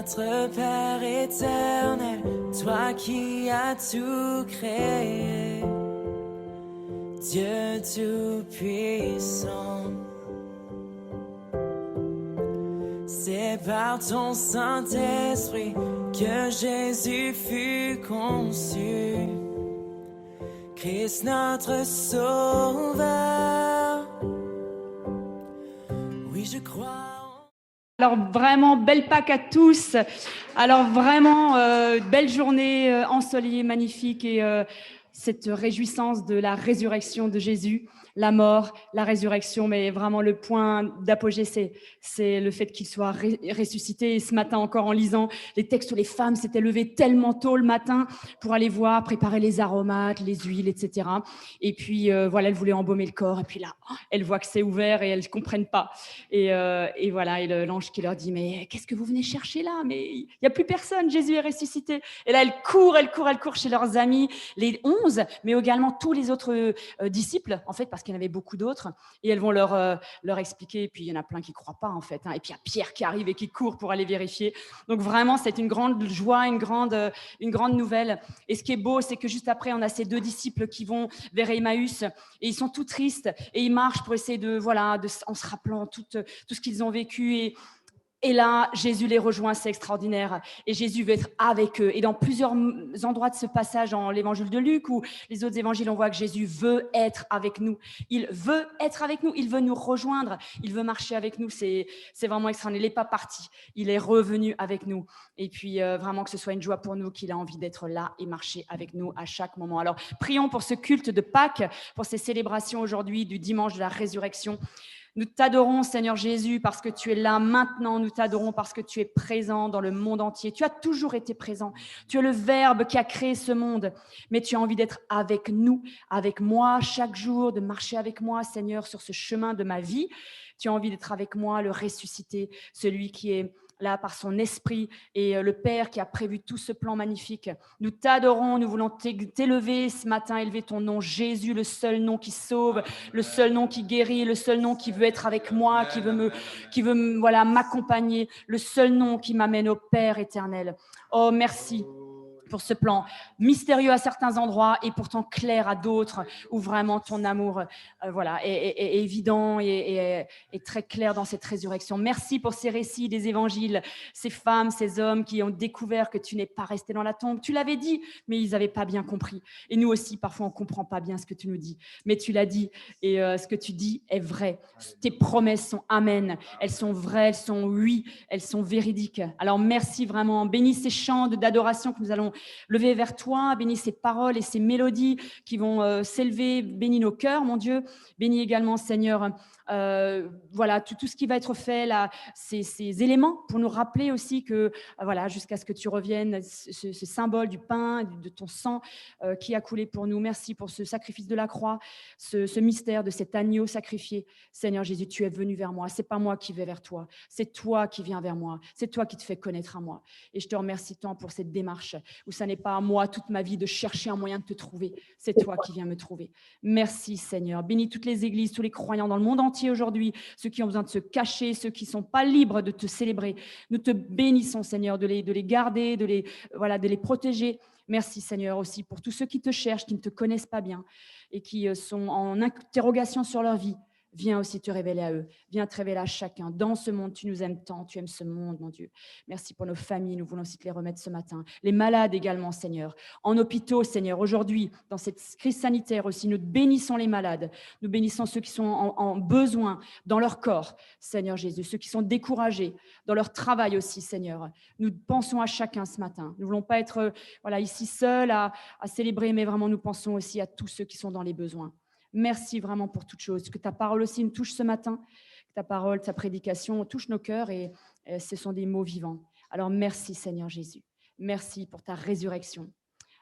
Notre Père éternel, toi qui as tout créé, Dieu tout-puissant, c'est par ton Saint-Esprit que Jésus fut conçu, Christ notre Sauveur. Oui, je crois. Alors vraiment, belle Pâques à tous. Alors vraiment, belle journée ensoleillée, magnifique et cette réjouissance de la résurrection de Jésus, la mort, la résurrection, mais vraiment le point d'apogée, c'est le fait qu'il soit ressuscité. Et ce matin encore, en lisant les textes où les femmes s'étaient levées tellement tôt le matin pour aller voir, préparer les aromates, les huiles, etc. Et puis voilà, elles voulaient embaumer le corps. Et puis là, elles voient que c'est ouvert et elles ne comprennent pas. Et voilà, et l'ange qui leur dit, mais qu'est-ce que vous venez chercher là? Mais il n'y a plus personne, Jésus est ressuscité. Et là, elles courent chez leurs amis, les 11, mais également tous les autres disciples, en fait, parce qu'il y en avait beaucoup d'autres. Et elles vont leur expliquer. Et puis, il y en a plein qui ne croient pas, en fait. Et puis, il y a Pierre qui arrive et qui court pour aller vérifier. Donc, vraiment, c'est une grande joie, une grande nouvelle. Et ce qui est beau, c'est que juste après, on a ces deux disciples qui vont vers Emmaüs. Et ils sont tout tristes. Et ils marchent pour essayer en se rappelant tout ce qu'ils ont vécu. Et là, Jésus les rejoint, c'est extraordinaire. Et Jésus veut être avec eux. Et dans plusieurs endroits de ce passage, dans l'évangile de Luc ou les autres évangiles, on voit que Jésus veut être avec nous. Il veut être avec nous, il veut nous rejoindre, il veut marcher avec nous. C'est vraiment extraordinaire. Il n'est pas parti, il est revenu avec nous. Et puis, vraiment que ce soit une joie pour nous, qu'il a envie d'être là et marcher avec nous à chaque moment. Alors, prions pour ce culte de Pâques, pour ces célébrations aujourd'hui du dimanche de la résurrection. Nous t'adorons, Seigneur Jésus, parce que tu es là maintenant. Nous t'adorons parce que tu es présent dans le monde entier. Tu as toujours été présent. Tu es le Verbe qui a créé ce monde. Mais tu as envie d'être avec nous, avec moi, chaque jour, de marcher avec moi, Seigneur, sur ce chemin de ma vie. Tu as envie d'être avec moi, le ressuscité, celui qui est là par son esprit et le Père qui a prévu tout ce plan magnifique. Nous t'adorons, nous voulons t'élever ce matin, élever ton nom, Jésus, le seul nom qui sauve, le seul nom qui guérit, le seul nom qui veut être avec moi, qui veut voilà, m'accompagner, le seul nom qui m'amène au Père éternel. Oh, merci pour ce plan mystérieux à certains endroits et pourtant clair à d'autres, où vraiment ton amour voilà, est évident et très clair dans cette résurrection. Merci pour ces récits des évangiles, ces femmes, ces hommes qui ont découvert que tu n'es pas resté dans la tombe. Tu l'avais dit, mais ils n'avaient pas bien compris. Et nous aussi, parfois, on ne comprend pas bien ce que tu nous dis. Mais tu l'as dit, et ce que tu dis est vrai. Tes promesses sont amen. Elles sont vraies, elles sont oui, elles sont véridiques. Alors, merci vraiment. Bénis ces chants d'adoration que nous allons lever vers toi. Bénis ces paroles et ces mélodies qui vont s'élever. Bénis nos cœurs, mon Dieu. Bénis également, Seigneur, voilà, tout ce qui va être fait là, ces éléments pour nous rappeler aussi que voilà, jusqu'à ce que tu reviennes, ce symbole du pain, de ton sang qui a coulé pour nous. Merci pour ce sacrifice de la croix, ce mystère de cet agneau sacrifié. Seigneur Jésus, tu es venu vers moi. C'est pas moi qui vais vers toi, c'est toi qui viens vers moi. C'est toi qui te fais connaître à moi. Et je te remercie tant pour cette démarche où ça n'est pas à moi toute ma vie de chercher un moyen de te trouver. C'est toi qui viens me trouver. Merci Seigneur. Bénis toutes les églises, tous les croyants dans le monde entier aujourd'hui, ceux qui ont besoin de se cacher, ceux qui ne sont pas libres de te célébrer. Nous te bénissons Seigneur de les garder, de les protéger. Merci Seigneur aussi pour tous ceux qui te cherchent, qui ne te connaissent pas bien et qui sont en interrogation sur leur vie. Viens aussi te révéler à eux. Viens te révéler à chacun. Dans ce monde, tu nous aimes tant. Tu aimes ce monde, mon Dieu. Merci pour nos familles. Nous voulons aussi te les remettre ce matin. Les malades également, Seigneur. En hôpitaux, Seigneur. Aujourd'hui, dans cette crise sanitaire aussi, nous bénissons les malades. Nous bénissons ceux qui sont en besoin dans leur corps, Seigneur Jésus. Ceux qui sont découragés dans leur travail aussi, Seigneur. Nous pensons à chacun ce matin. Nous ne voulons pas être ici seuls à célébrer, mais vraiment nous pensons aussi à tous ceux qui sont dans les besoins. Merci vraiment pour toutes choses. Que ta parole aussi nous touche ce matin, que ta parole, ta prédication touche nos cœurs et ce sont des mots vivants. Alors merci Seigneur Jésus. Merci pour ta résurrection.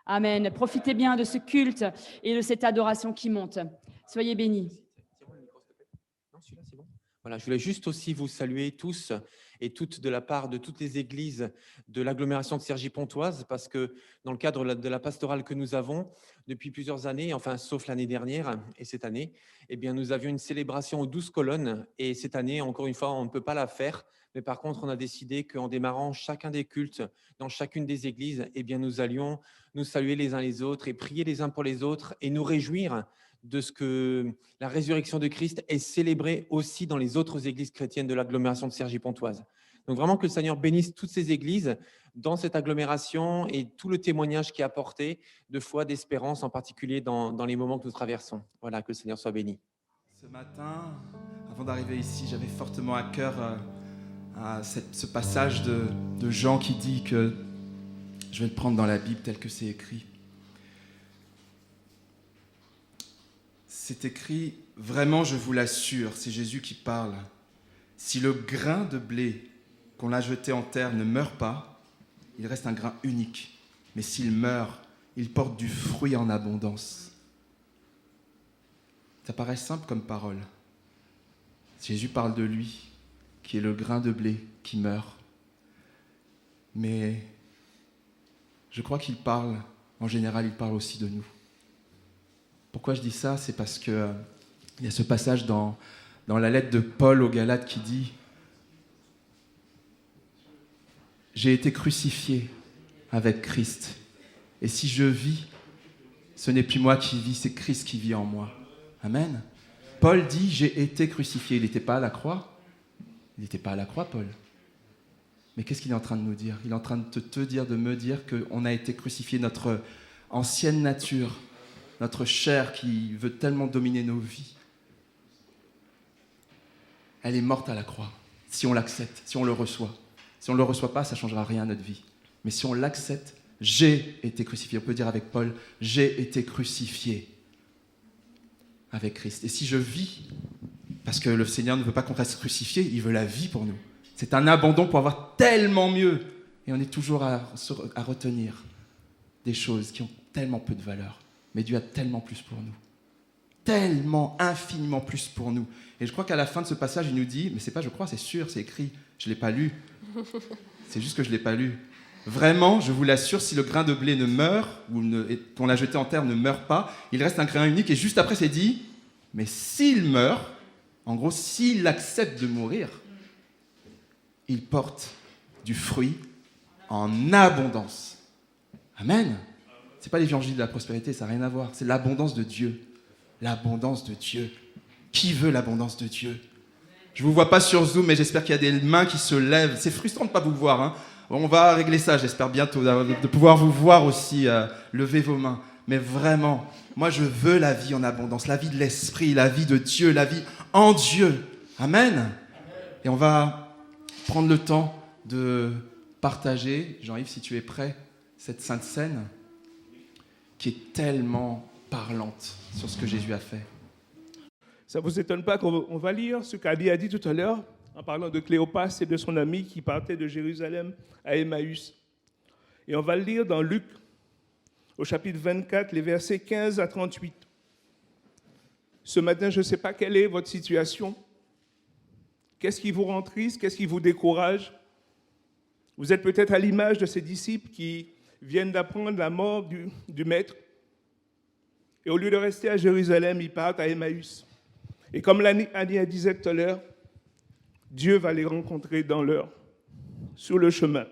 Amen. Profitez bien de ce culte et de cette adoration qui monte. Soyez bénis. C'est bon, le micro, s'il te plaît ? Non, celui-là, c'est bon. Voilà, je voulais juste aussi vous saluer tous et toutes de la part de toutes les églises de l'agglomération de Cergy-Pontoise, parce que dans le cadre de la pastorale que nous avons depuis plusieurs années, enfin sauf l'année dernière et cette année, eh bien, nous avions une célébration aux 12 colonnes et cette année, encore une fois, on ne peut pas la faire Mais par contre, on a décidé qu'en démarrant chacun des cultes, dans chacune des églises, eh bien, nous allions nous saluer les uns les autres et prier les uns pour les autres et nous réjouir de ce que la résurrection de Christ est célébrée aussi dans les autres églises chrétiennes de l'agglomération de Cergy-Pontoise. Donc vraiment que le Seigneur bénisse toutes ces églises dans cette agglomération et tout le témoignage qui est apporté de foi, d'espérance, en particulier dans les moments que nous traversons. Voilà, que le Seigneur soit béni. Ce matin, avant d'arriver ici, j'avais fortement à cœur ce passage de Jean qui dit que, je vais le prendre dans la Bible tel que c'est écrit. C'est écrit, vraiment je vous l'assure, c'est Jésus qui parle. Si le grain de blé qu'on a jeté en terre ne meurt pas, il reste un grain unique. Mais s'il meurt, il porte du fruit en abondance. Ça paraît simple comme parole. Jésus parle de lui, qui est le grain de blé qui meurt. Mais je crois qu'il parle, en général, il parle aussi de nous. Pourquoi je dis ça? C'est parce qu'il y a ce passage dans la lettre de Paul aux Galates qui dit « J'ai été crucifié avec Christ, et si je vis, ce n'est plus moi qui vis, c'est Christ qui vit en moi. » Amen. Paul dit « J'ai été crucifié ». Il n'était pas à la croix. Il n'était pas à la croix, Paul. Mais qu'est-ce qu'il est en train de nous dire? Il est en train de te dire, de me dire qu'on a été crucifié, notre ancienne nature, notre chair qui veut tellement dominer nos vies. Elle est morte à la croix, si on l'accepte, si on le reçoit. Si on ne le reçoit pas, ça ne changera rien à notre vie. Mais si on l'accepte, j'ai été crucifié. On peut dire avec Paul, j'ai été crucifié avec Christ. Et si je vis, parce que le Seigneur ne veut pas qu'on reste crucifié, il veut la vie pour nous. C'est un abandon pour avoir tellement mieux. Et on est toujours à retenir des choses qui ont tellement peu de valeur. Mais Dieu a tellement plus pour nous. Tellement, infiniment plus pour nous. Et je crois qu'à la fin de ce passage, il nous dit, mais c'est pas je crois, c'est sûr, c'est écrit. Je ne l'ai pas lu. C'est juste que je ne l'ai pas lu. Vraiment, je vous l'assure, si le grain de blé ne meurt, ou qu'on l'a jeté en terre ne meurt pas, il reste un grain unique. Et juste après, c'est dit, mais s'il meurt, en gros, s'il accepte de mourir, il porte du fruit en abondance. Amen. Ce n'est pas l'évangile de la prospérité, ça n'a rien à voir. C'est l'abondance de Dieu. L'abondance de Dieu. Qui veut l'abondance de Dieu? Je ne vous vois pas sur Zoom, mais j'espère qu'il y a des mains qui se lèvent. C'est frustrant de ne pas vous voir. Hein. On va régler ça, j'espère bientôt, de pouvoir vous voir aussi. Lever vos mains. Mais vraiment, moi je veux la vie en abondance, la vie de l'esprit, la vie de Dieu, la vie en Dieu. Amen. Et on va prendre le temps de partager, Jean-Yves, si tu es prêt, cette sainte scène qui est tellement parlante sur ce que Jésus a fait. Ça ne vous étonne pas qu'on va lire ce qu'Ali a dit tout à l'heure en parlant de Cléopas et de son ami qui partait de Jérusalem à Emmaüs. Et on va le lire dans Luc, au chapitre 24, les versets 15 à 38. Ce matin, je ne sais pas quelle est votre situation. Qu'est-ce qui vous rend triste? Qu'est-ce qui vous décourage? Vous êtes peut-être à l'image de ces disciples qui viennent d'apprendre la mort du Maître. Et au lieu de rester à Jérusalem, ils partent à Emmaüs. Et comme Annie disait tout à l'heure, Dieu va les rencontrer sur le chemin.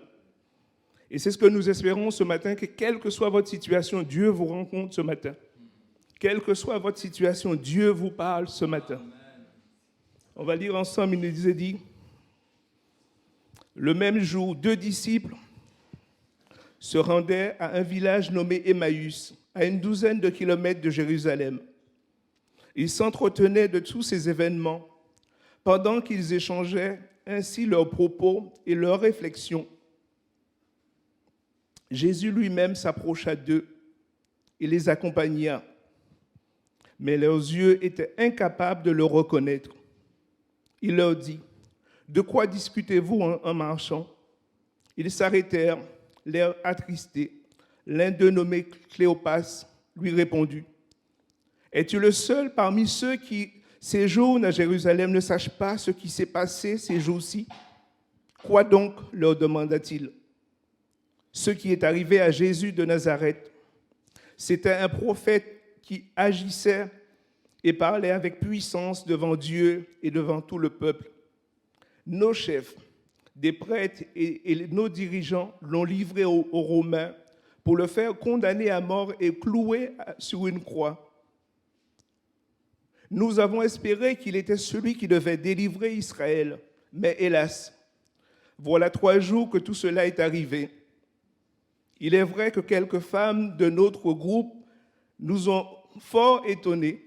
Et c'est ce que nous espérons ce matin, que quelle que soit votre situation, Dieu vous rencontre ce matin. Quelle que soit votre situation, Dieu vous parle ce matin. On va lire ensemble, il nous a dit, le même jour, 2 disciples se rendaient à un village nommé Emmaüs, à une 12aine de kilomètres de Jérusalem. Ils s'entretenaient de tous ces événements pendant qu'ils échangeaient ainsi leurs propos et leurs réflexions. Jésus lui-même s'approcha d'eux et les accompagna, mais leurs yeux étaient incapables de le reconnaître. Il leur dit, « De quoi discutez-vous en marchant ?» Ils s'arrêtèrent, l'air attristé. L'un d'eux, nommé Cléopas, lui répondit, « Es-tu le seul parmi ceux qui séjournent à Jérusalem ne sachent pas ce qui s'est passé ces jours-ci? Quoi donc, leur demanda-t-il. Ce qui est arrivé à Jésus de Nazareth, c'était un prophète qui agissait et parlait avec puissance devant Dieu et devant tout le peuple. Nos chefs des prêtres et nos dirigeants l'ont livré aux Romains pour le faire condamner à mort et clouer sur une croix. Nous avons espéré qu'il était celui qui devait délivrer Israël, mais hélas, voilà 3 jours que tout cela est arrivé. Il est vrai que quelques femmes de notre groupe nous ont fort étonnés.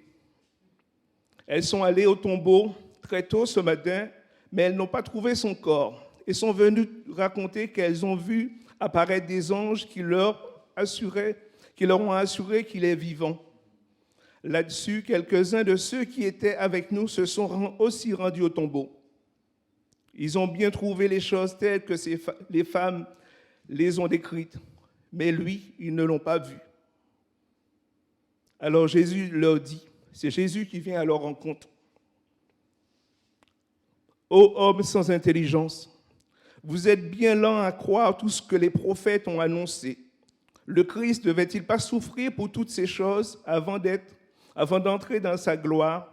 Elles sont allées au tombeau très tôt ce matin, mais elles n'ont pas trouvé son corps et sont venues raconter qu'elles ont vu apparaître des anges qui leur ont assuré qu'il est vivant. Là-dessus, quelques-uns de ceux qui étaient avec nous se sont aussi rendus au tombeau. Ils ont bien trouvé les choses telles que les femmes les ont décrites, mais lui, ils ne l'ont pas vu. Alors Jésus leur dit, c'est Jésus qui vient à leur rencontre. Ô hommes sans intelligence, vous êtes bien lents à croire tout ce que les prophètes ont annoncé. Le Christ ne devait-il pas souffrir pour toutes ces choses avant d'entrer dans sa gloire?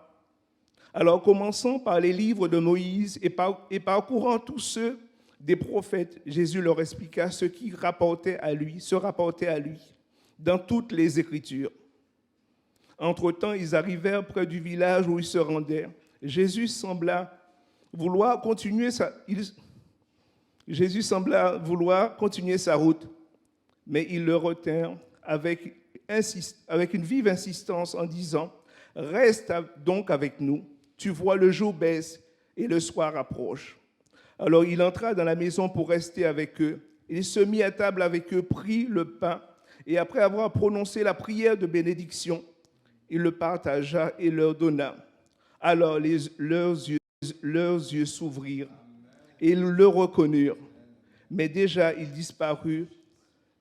Alors commençons par les livres de Moïse et parcourant tous ceux des prophètes, Jésus leur expliqua ce qui se rapportait à lui dans toutes les Écritures. Entre-temps, ils arrivèrent près du village où ils se rendaient. Jésus sembla vouloir continuer sa route, mais ils le retinrent avec une vive insistance en disant « Reste donc avec nous, tu vois le jour baisse et le soir approche. » Alors il entra dans la maison pour rester avec eux. Il se mit à table avec eux, prit le pain, et après avoir prononcé la prière de bénédiction, il le partagea et leur donna. Alors leurs yeux s'ouvrirent et ils le reconnurent. Mais déjà il disparut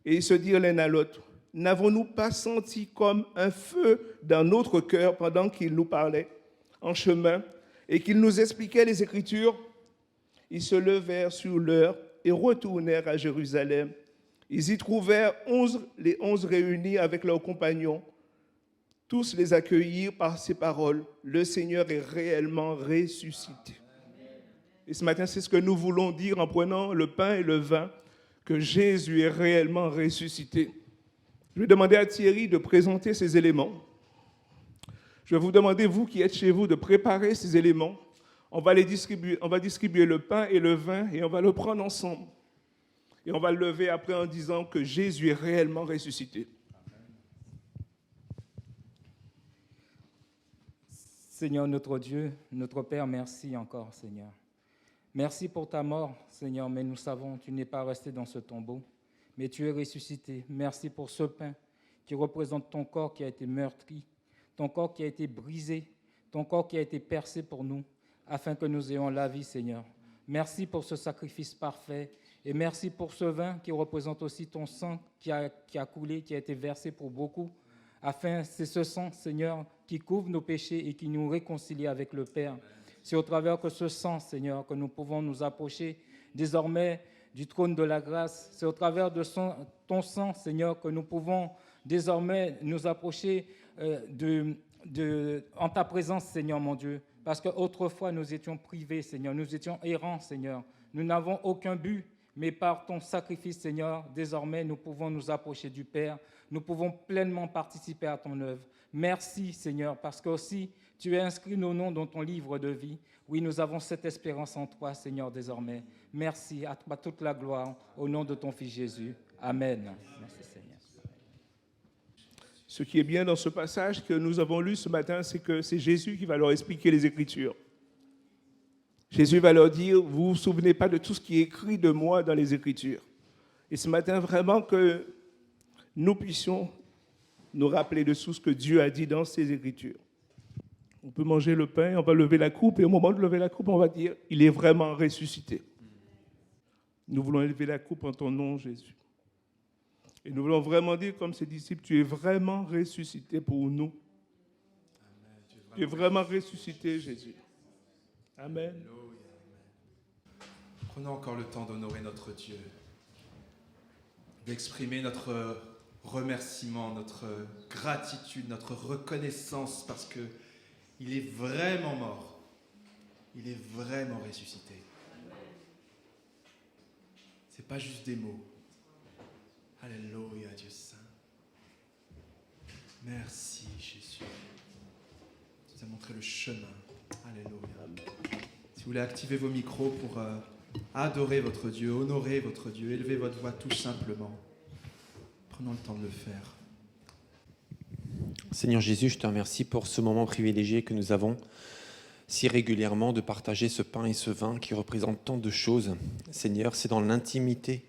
et ils se dirent l'un à l'autre, « N'avons-nous pas senti comme un feu dans notre cœur pendant qu'il nous parlait en chemin et qu'il nous expliquait les Écritures ?» Ils se levèrent sur l'heure et retournèrent à Jérusalem. Ils y trouvèrent les 11 réunis avec leurs compagnons. Tous les accueillirent par ces paroles. Le Seigneur est réellement ressuscité. Et ce matin, c'est ce que nous voulons dire en prenant le pain et le vin, que Jésus est réellement ressuscité. Je vais demander à Thierry de présenter ces éléments. Je vais vous demander, vous qui êtes chez vous, de préparer ces éléments. On va distribuer le pain et le vin et on va le prendre ensemble. Et on va le lever après en disant que Jésus est réellement ressuscité. Seigneur notre Dieu, notre Père, merci encore, Seigneur. Merci pour ta mort, Seigneur, mais nous savons que tu n'es pas resté dans ce tombeau, mais tu es ressuscité. Merci pour ce pain qui représente ton corps qui a été meurtri, ton corps qui a été brisé, ton corps qui a été percé pour nous, afin que nous ayons la vie, Seigneur. Merci pour ce sacrifice parfait et merci pour ce vin qui représente aussi ton sang qui a coulé, qui a été versé pour beaucoup, afin c'est ce sang, Seigneur, qui couvre nos péchés et qui nous réconcilie avec le Père. C'est au travers de ce sang, Seigneur, que nous pouvons nous approcher désormais du trône de la grâce. C'est au travers de ton sang, Seigneur, que nous pouvons désormais nous approcher en ta présence, Seigneur mon Dieu. Parce qu'autrefois, nous étions privés, Seigneur, nous étions errants, Seigneur. Nous n'avons aucun but, mais par ton sacrifice, Seigneur, désormais, nous pouvons nous approcher du Père. Nous pouvons pleinement participer à ton œuvre. Merci, Seigneur, parce que aussi, tu as inscrit nos noms dans ton livre de vie. Oui, nous avons cette espérance en toi, Seigneur, désormais. Merci, à toi toute la gloire, au nom de ton Fils Jésus. Amen. Merci, Seigneur. Ce qui est bien dans ce passage que nous avons lu ce matin, c'est que c'est Jésus qui va leur expliquer les Écritures. Jésus va leur dire, vous ne vous souvenez pas de tout ce qui est écrit de moi dans les Écritures. Et ce matin, vraiment que nous puissions nous rappeler de tout ce que Dieu a dit dans ses Écritures. On peut manger le pain, on va lever la coupe, et au moment de lever la coupe, on va dire, il est vraiment ressuscité. Nous voulons élever la coupe en ton nom, Jésus. Et nous voulons vraiment dire, comme ses disciples, tu es vraiment ressuscité pour nous. Amen. Tu es vraiment ressuscité, Jésus. Amen. Prenons encore le temps d'honorer notre Dieu, d'exprimer notre remerciement, notre gratitude, notre reconnaissance, parce qu'il est vraiment mort. Il est vraiment ressuscité. C'est pas juste des mots. Alléluia, Dieu saint. Merci, Jésus. Tu nous as montré le chemin. Alléluia. Si vous voulez activer vos micros pour adorer votre Dieu, honorer votre Dieu, élever votre voix tout simplement, prenons le temps de le faire. Seigneur Jésus, je te remercie pour ce moment privilégié que nous avons si régulièrement de partager ce pain et ce vin qui représentent tant de choses. Seigneur, c'est dans l'intimité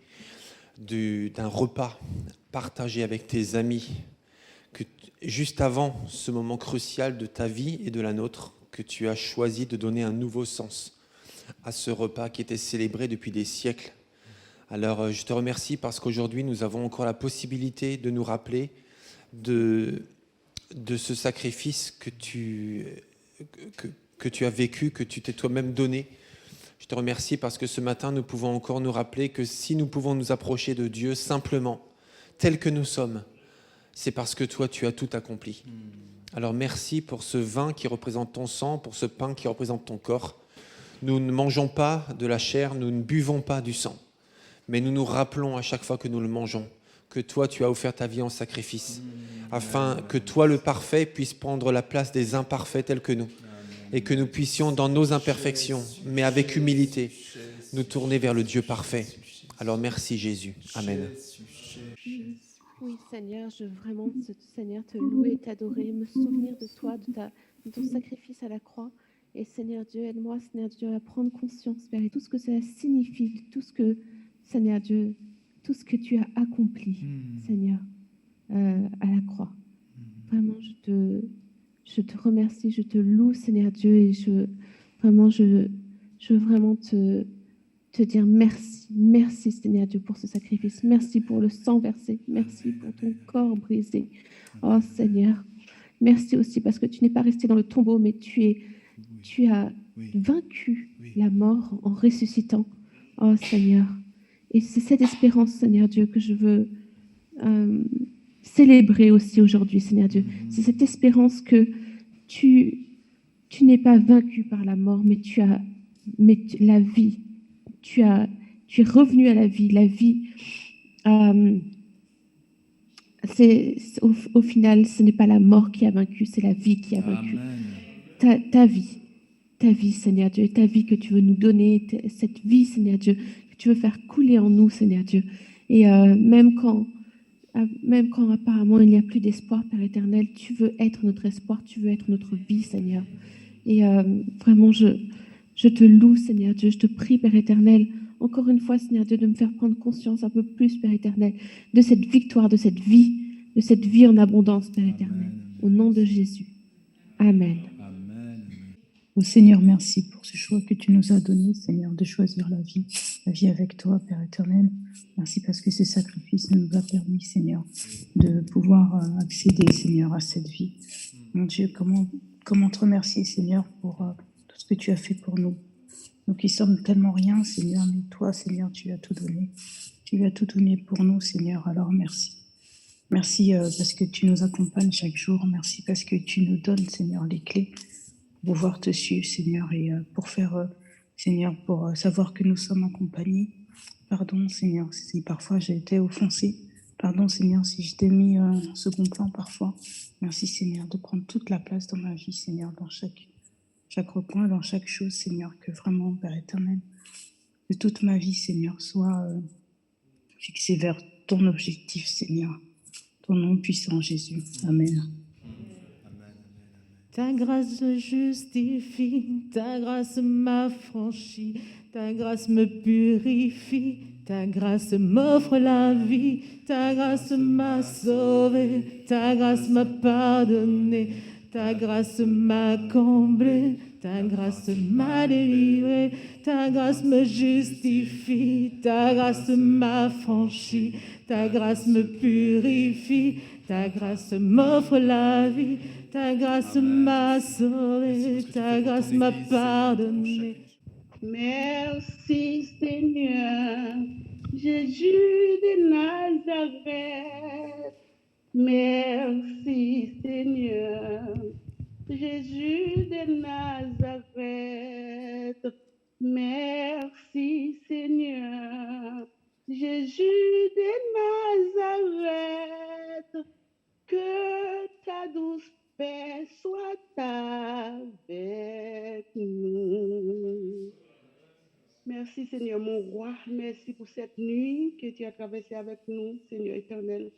d'un repas partagé avec tes amis que juste avant ce moment crucial de ta vie et de la nôtre, que tu as choisi de donner un nouveau sens à ce repas qui était célébré depuis des siècles. Alors, je te remercie parce qu'aujourd'hui, nous avons encore la possibilité de nous rappeler de ce sacrifice que tu as vécu, que tu t'es toi-même donné. Je te remercie parce que ce matin, nous pouvons encore nous rappeler que si nous pouvons nous approcher de Dieu simplement, tel que nous sommes, c'est parce que toi, tu as tout accompli. Alors merci pour ce vin qui représente ton sang, pour ce pain qui représente ton corps. Nous ne mangeons pas de la chair, nous ne buvons pas du sang, mais nous nous rappelons à chaque fois que nous le mangeons que toi, tu as offert ta vie en sacrifice, afin que toi, le parfait, puisse prendre la place des imparfaits tels que nous, et que nous puissions, dans nos imperfections, mais avec humilité, nous tourner vers le Dieu parfait. Alors merci Jésus. Amen. Oui, Seigneur, je veux vraiment, Seigneur, te louer et t'adorer, me souvenir de toi, de ton sacrifice à la croix. Et Seigneur Dieu, aide-moi, Seigneur Dieu, à prendre conscience, Père, et tout ce que ça signifie, tout ce que, Seigneur Dieu, tout ce que tu as accompli, Seigneur, à la croix. Vraiment, je te remercie, je te loue, Seigneur Dieu, et je veux vraiment te dire merci, merci Seigneur Dieu pour ce sacrifice, merci pour le sang versé, merci pour ton corps brisé. Oh Seigneur, merci aussi parce que tu n'es pas resté dans le tombeau, mais tu as vaincu la mort en ressuscitant. Oh Seigneur, et c'est cette espérance, Seigneur Dieu, que je veux célébrer aussi aujourd'hui, Seigneur Dieu. C'est cette espérance que tu n'es pas vaincu par la mort, mais la vie. Tu es revenu à la vie. La vie, au final, ce n'est pas la mort qui a vaincu, c'est la vie qui a vaincu. Ta vie, Seigneur Dieu, ta vie que tu veux nous donner, cette vie, Seigneur Dieu, que tu veux faire couler en nous, Seigneur Dieu. Et même quand apparemment il n'y a plus d'espoir, Père éternel, tu veux être notre espoir, tu veux être notre vie, Seigneur. Et vraiment, je te loue, Seigneur Dieu, je te prie, Père éternel, encore une fois, Seigneur Dieu, de me faire prendre conscience un peu plus, Père éternel, de cette victoire, de cette vie en abondance, Père éternel. Au nom de Jésus. Amen. Oh Seigneur, merci pour ce choix que tu nous as donné, Seigneur, de choisir la vie avec toi, Père éternel. Merci parce que ce sacrifice nous a permis, Seigneur, de pouvoir accéder, Seigneur, à cette vie. Mon Dieu, comment te remercier, Seigneur, pour tout ce que tu as fait pour nous. Nous qui sommes tellement rien, Seigneur, mais toi, Seigneur, tu as tout donné. Tu as tout donné pour nous, Seigneur, alors merci. Merci parce que tu nous accompagnes chaque jour. Merci parce que tu nous donnes, Seigneur, les clés pour pouvoir te suivre, Seigneur, et pour faire, Seigneur, pour savoir que nous sommes en compagnie. Pardon, Seigneur, si parfois j'ai été offensée. Pardon, Seigneur, si je t'ai mis en second plan parfois. Merci, Seigneur, de prendre toute la place dans ma vie, Seigneur, dans chaque recoin, dans chaque chose, Seigneur, que vraiment, Père éternel, que toute ma vie, Seigneur, soit fixée vers ton objectif, Seigneur. Ton nom puissant, Jésus. Amen. Ta grâce me justifie, ta grâce m'affranchit, ta grâce me purifie, ta grâce m'offre la vie, ta grâce m'a sauvé, ta grâce m'a pardonné, ta grâce m'a comblé, ta grâce m'a délivré, ta grâce me justifie, ta grâce m'affranchit, ta grâce me purifie, ta grâce m'offre la vie. Ta grâce m'a sauvé, ta grâce m'a pardonné. Merci Seigneur, Jésus de Nazareth. Merci Seigneur, Jésus de Nazareth. Merci Seigneur, de Nazareth, que ta douce paix soit avec nous. Merci Seigneur mon roi, merci pour cette nuit que tu as traversée avec nous, Seigneur éternel.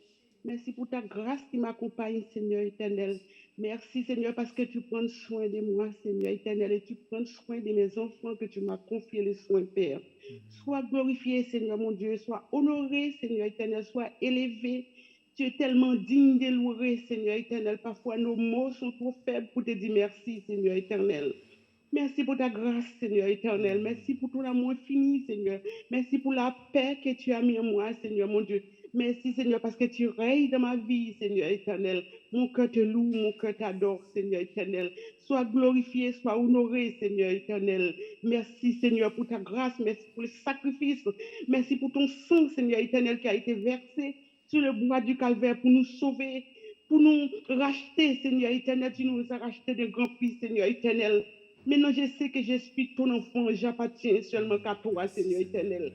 Merci pour ta grâce qui m'accompagne, Seigneur éternel. Merci Seigneur parce que tu prends soin de moi, Seigneur éternel, et tu prends soin de mes enfants que tu m'as confié les soins, Père. Sois glorifié, Seigneur mon Dieu, sois honoré, Seigneur éternel, sois élevé. Tu es tellement digne de louer, Seigneur éternel. Parfois nos mots sont trop faibles pour te dire merci, Seigneur éternel. Merci pour ta grâce, Seigneur éternel. Merci pour ton amour infini, Seigneur. Merci pour la paix que tu as mis en moi, Seigneur mon Dieu. Merci, Seigneur, parce que tu règnes dans ma vie, Seigneur éternel. Mon cœur te loue, mon cœur t'adore, Seigneur éternel. Sois glorifié, sois honoré, Seigneur éternel. Merci, Seigneur, pour ta grâce. Merci pour le sacrifice. Merci pour ton sang, Seigneur éternel, qui a été versé sur le bois du calvaire pour nous sauver, pour nous racheter, Seigneur éternel. Tu nous as racheté de grands prix, Seigneur éternel. Maintenant, je sais que je suis ton enfant, j'appartiens seulement qu'à toi, Seigneur éternel.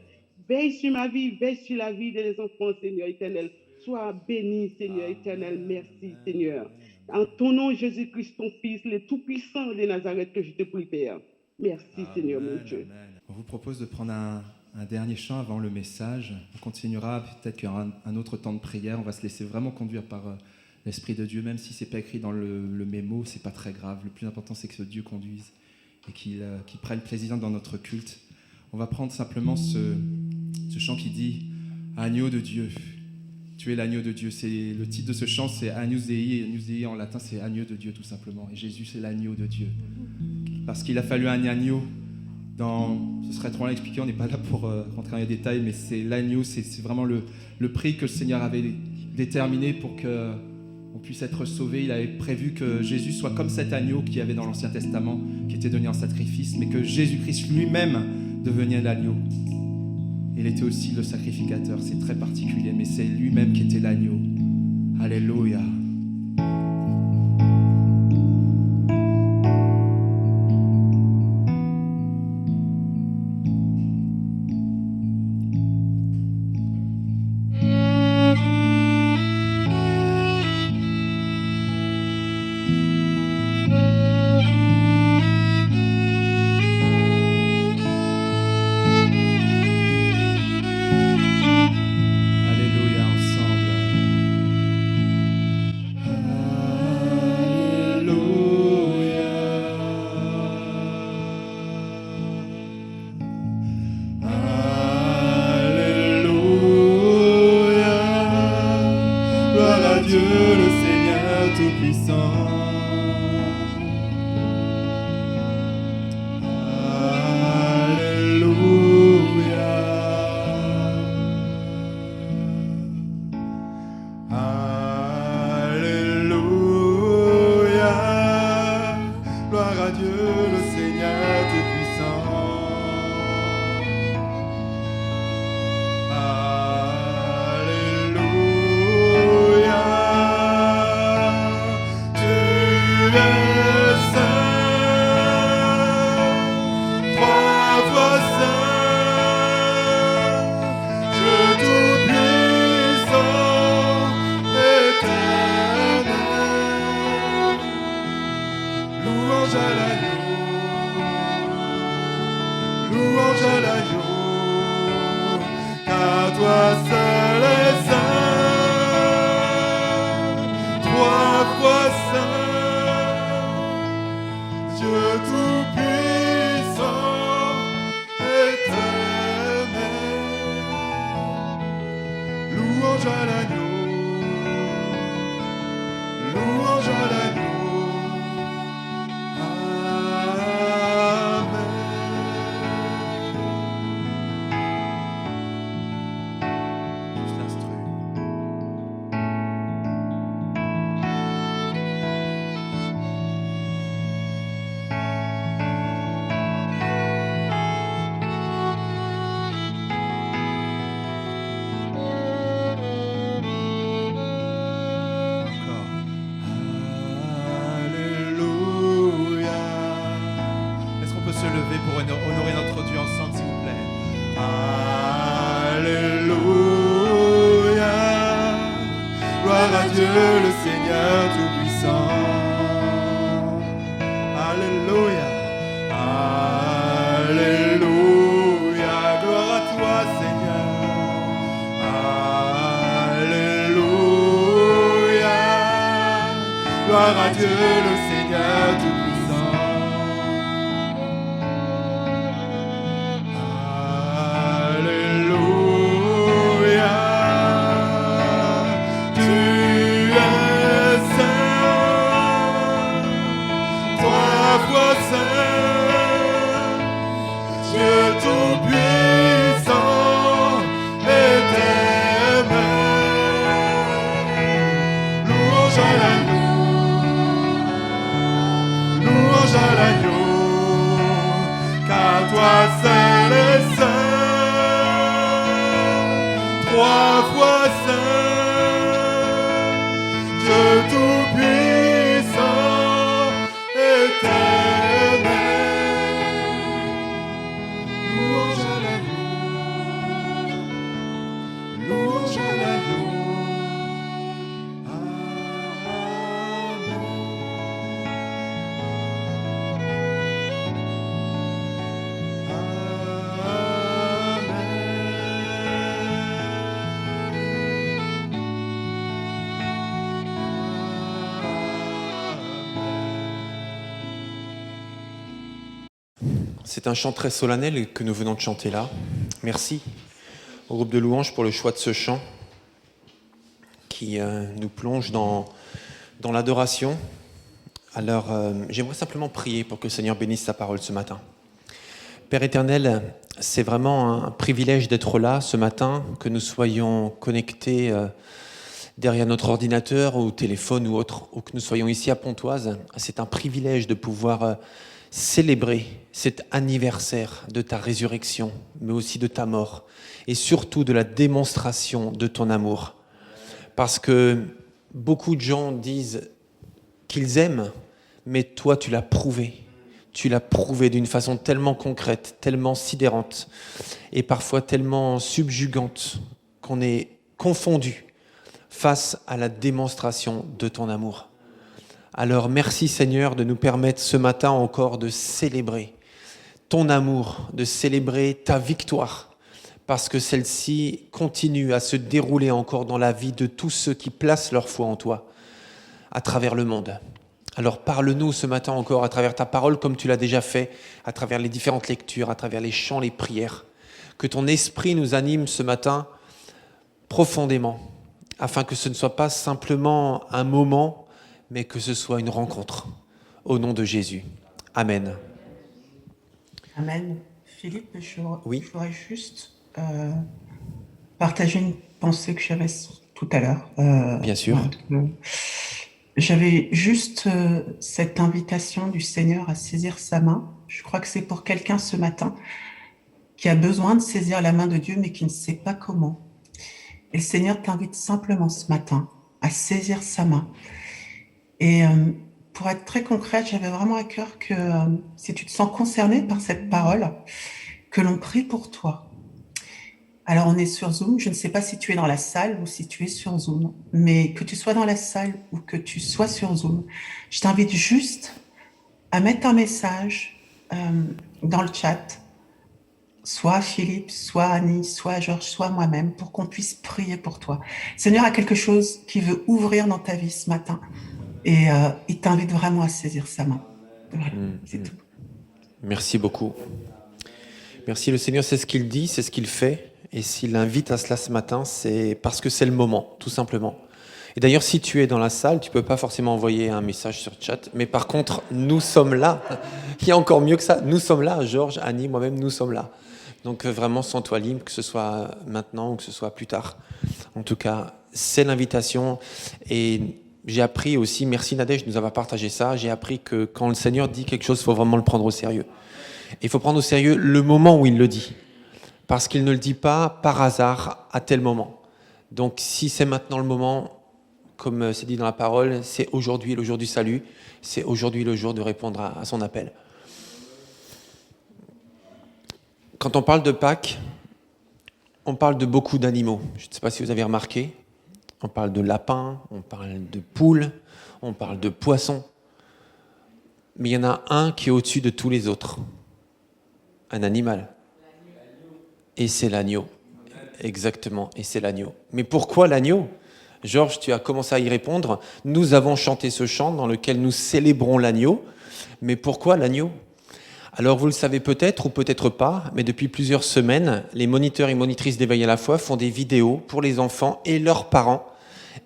Veille sur ma vie, veille sur la vie des enfants, Seigneur éternel. Sois béni, Seigneur éternel. Merci, Seigneur. En ton nom, Jésus-Christ, ton Fils, le Tout-Puissant de Nazareth, que je te prie, Père. Merci, Seigneur, mon Dieu. On vous propose de prendre un dernier chant avant le message. On continuera, peut-être qu'il y aura un autre temps de prière. On va se laisser vraiment conduire par l'Esprit de Dieu, même si ce n'est pas écrit dans le mémo, ce n'est pas très grave. Le plus important, c'est que Dieu conduise et qu'il prenne plaisir dans notre culte. On va prendre simplement ce chant qui dit « Agneau de Dieu ». Tu es l'agneau de Dieu. Le titre de ce chant, c'est Agnus Dei. Agnus Dei en latin, c'est agneau de Dieu, tout simplement. Et Jésus, c'est l'agneau de Dieu. Parce qu'il a fallu un agneau. Ce serait trop long à expliquer, on n'est pas là pour rentrer dans les détails, mais c'est l'agneau, c'est vraiment le prix que le Seigneur avait déterminé pour qu'on puisse être sauvé. Il avait prévu que Jésus soit comme cet agneau qu'il y avait dans l'Ancien Testament, qui était donné en sacrifice, mais que Jésus-Christ lui-même devenait l'agneau. Il était aussi le sacrificateur, c'est très particulier, mais c'est lui-même qui était l'agneau. Alléluia. Seigneur Tout-Puissant. Alléluia, Alléluia, gloire à toi Seigneur. Alléluia, gloire à Dieu le Seigneur Tout-Puissant. Alléluia, tu es saint, trois fois saint, Dieu Tout-Puissant, éternel. Louange à l'agneau, louange à l'agneau, car toi seul est saint, trois fois saint, Dieu Tout-Puissant, éternel. Louange à l'agneau, louange à l'agneau. C'est un chant très solennel que nous venons de chanter là. Merci au groupe de louanges pour le choix de ce chant qui nous plonge dans l'adoration. Alors, j'aimerais simplement prier pour que le Seigneur bénisse sa parole ce matin. Père éternel, c'est vraiment un privilège d'être là ce matin, que nous soyons connectés derrière notre ordinateur ou téléphone ou autre, ou que nous soyons ici à Pontoise. C'est un privilège de pouvoir célébrer cet anniversaire de ta résurrection, mais aussi de ta mort, et surtout de la démonstration de ton amour. Parce que beaucoup de gens disent qu'ils aiment, mais toi tu l'as prouvé. Tu l'as prouvé d'une façon tellement concrète, tellement sidérante, et parfois tellement subjugante qu'on est confondu face à la démonstration de ton amour. Alors merci Seigneur de nous permettre ce matin encore de célébrer ton amour, de célébrer ta victoire, parce que celle-ci continue à se dérouler encore dans la vie de tous ceux qui placent leur foi en toi à travers le monde. Alors parle-nous ce matin encore à travers ta parole comme tu l'as déjà fait, à travers les différentes lectures, à travers les chants, les prières. Que ton esprit nous anime ce matin profondément, afin que ce ne soit pas simplement un moment, mais que ce soit une rencontre. Au nom de Jésus. Amen. Amen. Philippe, je Oui. voudrais juste partager une pensée que j'avais tout à l'heure. Bien sûr. J'avais juste cette invitation du Seigneur à saisir sa main. Je crois que c'est pour quelqu'un ce matin qui a besoin de saisir la main de Dieu, mais qui ne sait pas comment. Et le Seigneur t'invite simplement ce matin à saisir sa main. Et pour être très concrète, j'avais vraiment à cœur que si tu te sens concerné par cette parole, que l'on prie pour toi. Alors on est sur Zoom, je ne sais pas si tu es dans la salle ou si tu es sur Zoom, mais que tu sois dans la salle ou que tu sois sur Zoom, je t'invite juste à mettre un message dans le chat, soit Philippe, soit Annie, soit Georges, soit moi-même, pour qu'on puisse prier pour toi. Le Seigneur a quelque chose qui veut ouvrir dans ta vie ce matin. Et il t'invite vraiment à saisir sa main. Voilà, c'est tout. Merci beaucoup. Merci, le Seigneur, c'est ce qu'il dit, c'est ce qu'il fait. Et s'il invite à cela ce matin, c'est parce que c'est le moment, tout simplement. Et d'ailleurs, si tu es dans la salle, tu ne peux pas forcément envoyer un message sur le chat. Mais par contre, nous sommes là. Il y a encore mieux que ça. Nous sommes là, Georges, Annie, moi-même, nous sommes là. Donc vraiment, sens-toi libre, que ce soit maintenant ou que ce soit plus tard. En tout cas, c'est l'invitation. Et j'ai appris aussi, merci Nadège de nous avoir partagé ça, j'ai appris que quand le Seigneur dit quelque chose, il faut vraiment le prendre au sérieux. Il faut prendre au sérieux le moment où il le dit. Parce qu'il ne le dit pas par hasard à tel moment. Donc si c'est maintenant le moment, comme c'est dit dans la parole, c'est aujourd'hui le jour du salut, c'est aujourd'hui le jour de répondre à son appel. Quand on parle de Pâques, on parle de beaucoup d'animaux. Je ne sais pas si vous avez remarqué. on parle de lapin, on parle de poule, on parle de poisson. Mais il y en a un qui est au-dessus de tous les autres. Un animal. Et c'est l'agneau. Exactement, et c'est l'agneau. Mais pourquoi l'agneau ? Georges, tu as commencé à y répondre. Nous avons chanté ce chant dans lequel nous célébrons l'agneau. Mais pourquoi l'agneau ? Alors vous le savez peut-être ou peut-être pas, mais depuis plusieurs semaines, les moniteurs et monitrices d'Éveil à la foi font des vidéos pour les enfants et leurs parents.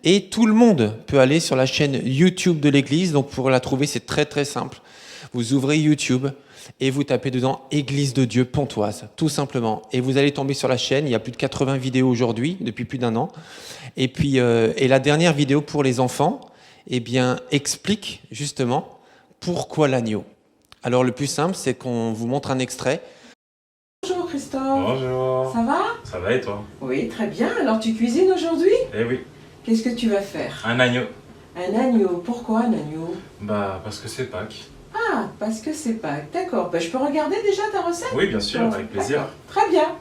Et tout le monde peut aller sur la chaîne YouTube de l'église. Donc pour la trouver, c'est très très simple. Vous ouvrez YouTube et vous tapez dedans Église de Dieu Pontoise, tout simplement. Et vous allez tomber sur la chaîne. Il y a plus de 80 vidéos aujourd'hui, depuis plus d'un an. Et puis, et la dernière vidéo pour les enfants, eh bien, explique justement pourquoi l'agneau. Alors le plus simple, c'est qu'on vous montre un extrait. Bonjour Christophe. Bonjour. Ça va ? Ça va et toi? Oui, très bien. Alors tu cuisines aujourd'hui ? Eh oui. Qu'est-ce que tu vas faire ? Un agneau. Un agneau. Pourquoi un agneau ? Bah parce que c'est Pâques. Ah, parce que c'est Pâques. D'accord. Bah, je peux regarder déjà ta recette ? Oui, bien sûr, avec plaisir. D'accord. Très bien.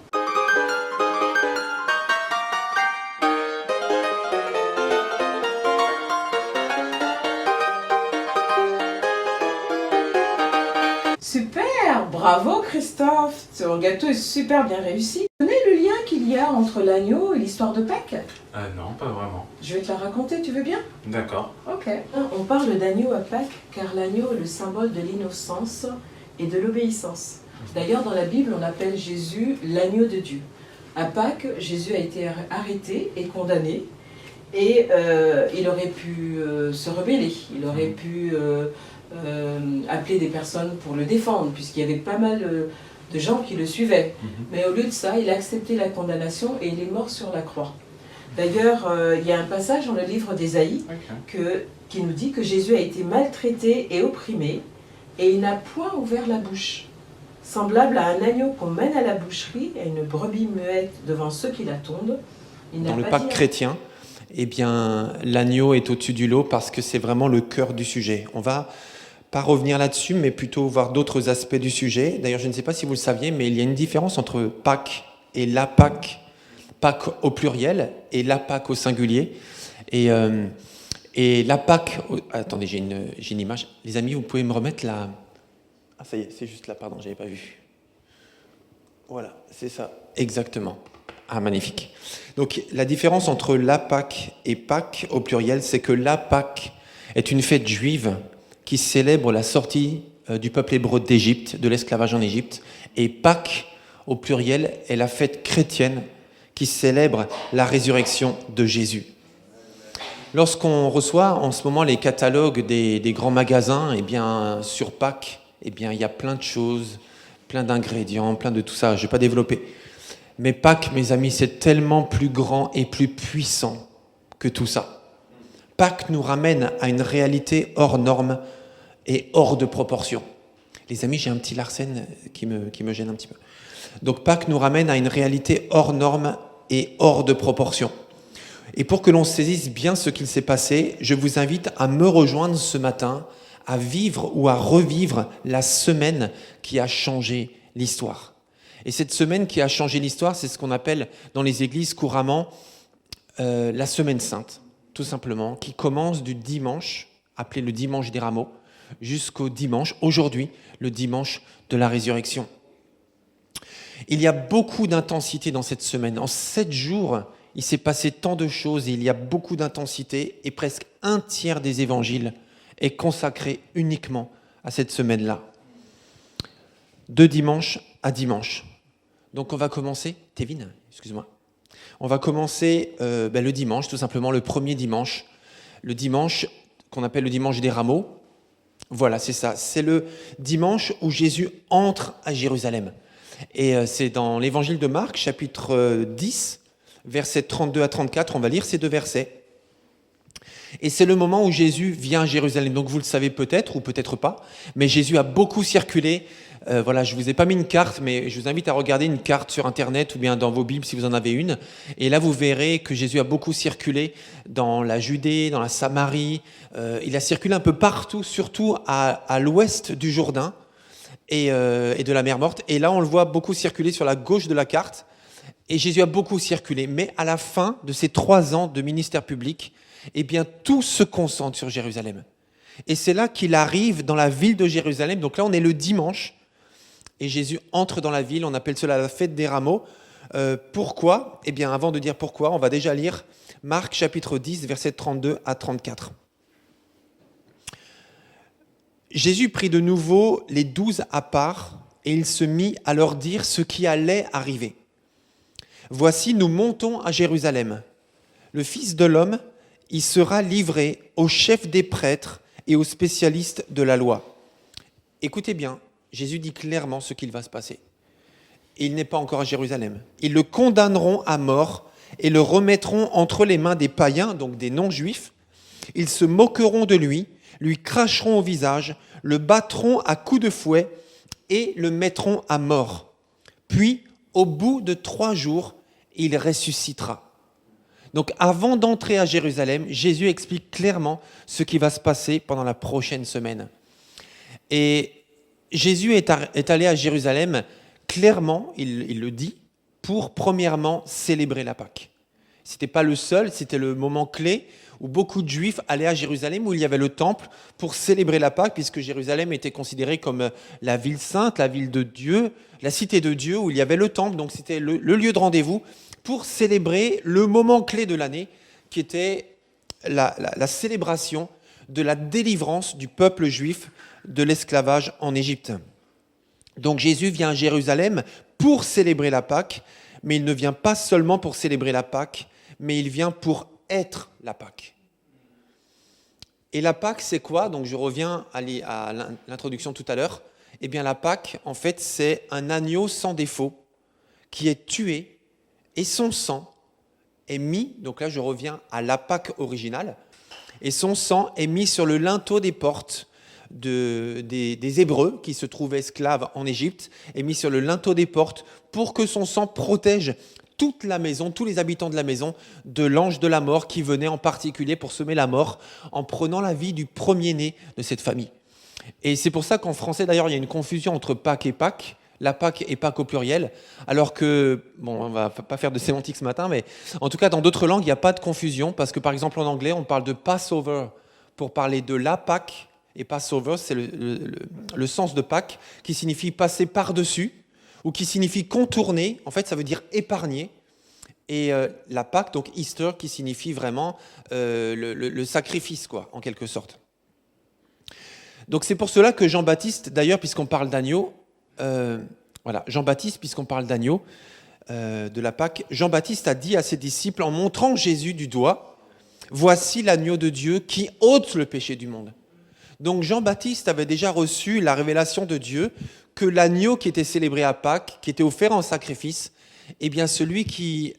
Super, bravo Christophe, ton gâteau est super bien réussi. Tu connais le lien qu'il y a entre l'agneau et l'histoire de Pâques ? Non, pas vraiment. Je vais te la raconter, tu veux bien ? D'accord. Ok. On parle d'agneau à Pâques car l'agneau est le symbole de l'innocence et de l'obéissance. D'ailleurs, dans la Bible, on appelle Jésus l'agneau de Dieu. À Pâques, Jésus a été arrêté et condamné et il aurait pu se rebeller, il aurait pu appeler des personnes pour le défendre puisqu'il y avait pas mal de gens qui le suivaient. Mais au lieu de ça, il a accepté la condamnation et il est mort sur la croix. D'ailleurs, il y a un passage dans le livre d'Ésaïe qui nous dit que Jésus a été maltraité et opprimé et il n'a point ouvert la bouche. Semblable à un agneau qu'on mène à la boucherie, à une brebis muette devant ceux qui l'attendent. Dans le Pâques chrétien, eh bien, l'agneau est au-dessus du lot parce que c'est vraiment le cœur du sujet. On va pas revenir là-dessus, mais plutôt voir d'autres aspects du sujet. D'ailleurs, je ne sais pas si vous le saviez, mais il y a une différence entre Pâques et la Pâques. Pâques au pluriel et la Pâques au singulier. Et la Pâques... Attendez, j'ai une image. Les amis, vous pouvez me remettre la... Ah, ça y est, c'est juste là, pardon, j'avais pas vu. Voilà, c'est ça, exactement. Ah, magnifique. Donc, la différence entre la Pâques et Pâques au pluriel, c'est que la Pâques est une fête juive qui célèbre la sortie du peuple hébreu d'Égypte, de l'esclavage en Égypte. Et Pâques, au pluriel, est la fête chrétienne qui célèbre la résurrection de Jésus. Lorsqu'on reçoit en ce moment les catalogues des grands magasins, eh bien, sur Pâques, eh bien, il y a plein de choses, plein d'ingrédients, plein de tout ça. Je ne vais pas développer. Mais Pâques, mes amis, c'est tellement plus grand et plus puissant que tout ça. Pâques nous ramène à une réalité hors norme et hors de proportion. Les amis, j'ai un petit Larsen qui me gêne un petit peu. Donc Pâques nous ramène à une réalité hors norme et hors de proportion. Et pour que l'on saisisse bien ce qu'il s'est passé, je vous invite à me rejoindre ce matin, à vivre ou à revivre la semaine qui a changé l'histoire. Et cette semaine qui a changé l'histoire, c'est ce qu'on appelle dans les églises couramment la Semaine Sainte, tout simplement, qui commence du dimanche, appelé le dimanche des rameaux, jusqu'au dimanche, aujourd'hui, le dimanche de la résurrection. Il y a beaucoup d'intensité dans cette semaine. En 7 jours, il s'est passé tant de choses et il y a beaucoup d'intensité et presque un tiers des évangiles est consacré uniquement à cette semaine-là. De dimanche à dimanche. Donc on va commencer, Tévin, excuse-moi. On va commencer le dimanche, tout simplement le premier dimanche. Le dimanche qu'on appelle le dimanche des rameaux. Voilà, c'est ça. C'est le dimanche où Jésus entre à Jérusalem. Et c'est dans l'évangile de Marc, chapitre 10, versets 32 à 34. On va lire ces 2 versets. Et c'est le moment où Jésus vient à Jérusalem. Donc vous le savez peut-être ou peut-être pas, mais Jésus a beaucoup circulé. Voilà, je vous ai pas mis une carte, mais je vous invite à regarder une carte sur Internet ou bien dans vos Bibles si vous en avez une. Et là, vous verrez que Jésus a beaucoup circulé dans la Judée, dans la Samarie. Il a circulé un peu partout, surtout à l'ouest du Jourdain et de la mer Morte. Et là, on le voit beaucoup circuler sur la gauche de la carte. Et Jésus a beaucoup circulé. Mais à la fin de ces 3 ans de ministère public, eh bien, tout se concentre sur Jérusalem. Et c'est là qu'il arrive dans la ville de Jérusalem. Donc là, on est le dimanche. Et Jésus entre dans la ville. On appelle cela la fête des rameaux. Pourquoi ? Eh bien, avant de dire pourquoi, on va déjà lire Marc chapitre 10, versets 32 à 34. Jésus prit de nouveau les 12 à part et il se mit à leur dire ce qui allait arriver. « Voici, nous montons à Jérusalem. Le Fils de l'homme y sera livré aux chefs des prêtres et aux spécialistes de la loi. » Écoutez bien, Jésus dit clairement ce qu'il va se passer. Il n'est pas encore à Jérusalem. Ils le condamneront à mort et le remettront entre les mains des païens, donc des non-juifs. Ils se moqueront de lui cracheront au visage, le battront à coups de fouet et le mettront à mort. Puis, au bout de 3 jours, il ressuscitera. Donc, avant d'entrer à Jérusalem, Jésus explique clairement ce qui va se passer pendant la prochaine semaine. Et Jésus est allé à Jérusalem, clairement, il le dit, pour premièrement célébrer la Pâque. Ce n'était pas le seul, c'était le moment clé où beaucoup de Juifs allaient à Jérusalem, où il y avait le temple, pour célébrer la Pâque, puisque Jérusalem était considérée comme la ville sainte, la ville de Dieu, la cité de Dieu, où il y avait le temple. Donc c'était le lieu de rendez-vous pour célébrer le moment clé de l'année, qui était la célébration de la délivrance du peuple juif de l'esclavage en Égypte. Donc Jésus vient à Jérusalem pour célébrer la Pâque, mais il ne vient pas seulement pour célébrer la Pâque, mais il vient pour être la Pâque. Et la Pâque, c'est quoi ? Donc je reviens à l'introduction tout à l'heure. Eh bien la Pâque, en fait, c'est un agneau sans défaut qui est tué et son sang est mis, donc là je reviens à la Pâque originale, et son sang est mis sur le linteau des portes des Hébreux qui se trouvaient esclaves en Égypte, est mis sur le linteau des portes pour que son sang protège toute la maison, tous les habitants de la maison, de l'ange de la mort qui venait en particulier pour semer la mort en prenant la vie du premier-né de cette famille. Et c'est pour ça qu'en français, d'ailleurs, il y a une confusion entre Pâques et Pâques, la Pâque et Pâques au pluriel, alors que, bon, on ne va pas faire de sémantique ce matin, mais en tout cas, dans d'autres langues, il n'y a pas de confusion, parce que par exemple, en anglais, on parle de Passover pour parler de la Pâque, et Passover, c'est le sens de Pâques, qui signifie passer par-dessus, ou qui signifie contourner, en fait ça veut dire épargner, et la Pâque, donc Easter, qui signifie vraiment le sacrifice, quoi, en quelque sorte. Donc c'est pour cela que Jean-Baptiste, d'ailleurs, puisqu'on parle d'agneau, Jean-Baptiste, puisqu'on parle d'agneau, de la Pâque, Jean-Baptiste a dit à ses disciples, en montrant Jésus du doigt, « Voici l'agneau de Dieu qui ôte le péché du monde ». Donc Jean-Baptiste avait déjà reçu la révélation de Dieu que l'agneau qui était célébré à Pâques, qui était offert en sacrifice, eh bien celui qui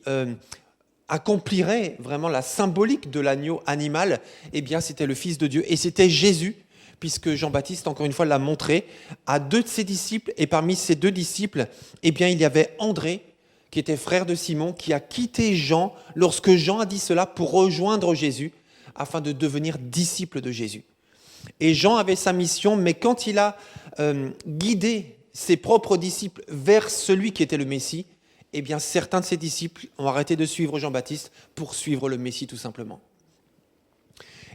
accomplirait vraiment la symbolique de l'agneau animal, eh bien c'était le Fils de Dieu et c'était Jésus, puisque Jean-Baptiste, encore une fois, l'a montré à 2 de ses disciples, et parmi ces 2 disciples, eh bien il y avait André, qui était frère de Simon, qui a quitté Jean lorsque Jean a dit cela pour rejoindre Jésus, afin de devenir disciple de Jésus. Et Jean avait sa mission, mais quand il a guidé ses propres disciples vers celui qui était le Messie, eh bien certains de ses disciples ont arrêté de suivre Jean-Baptiste pour suivre le Messie tout simplement.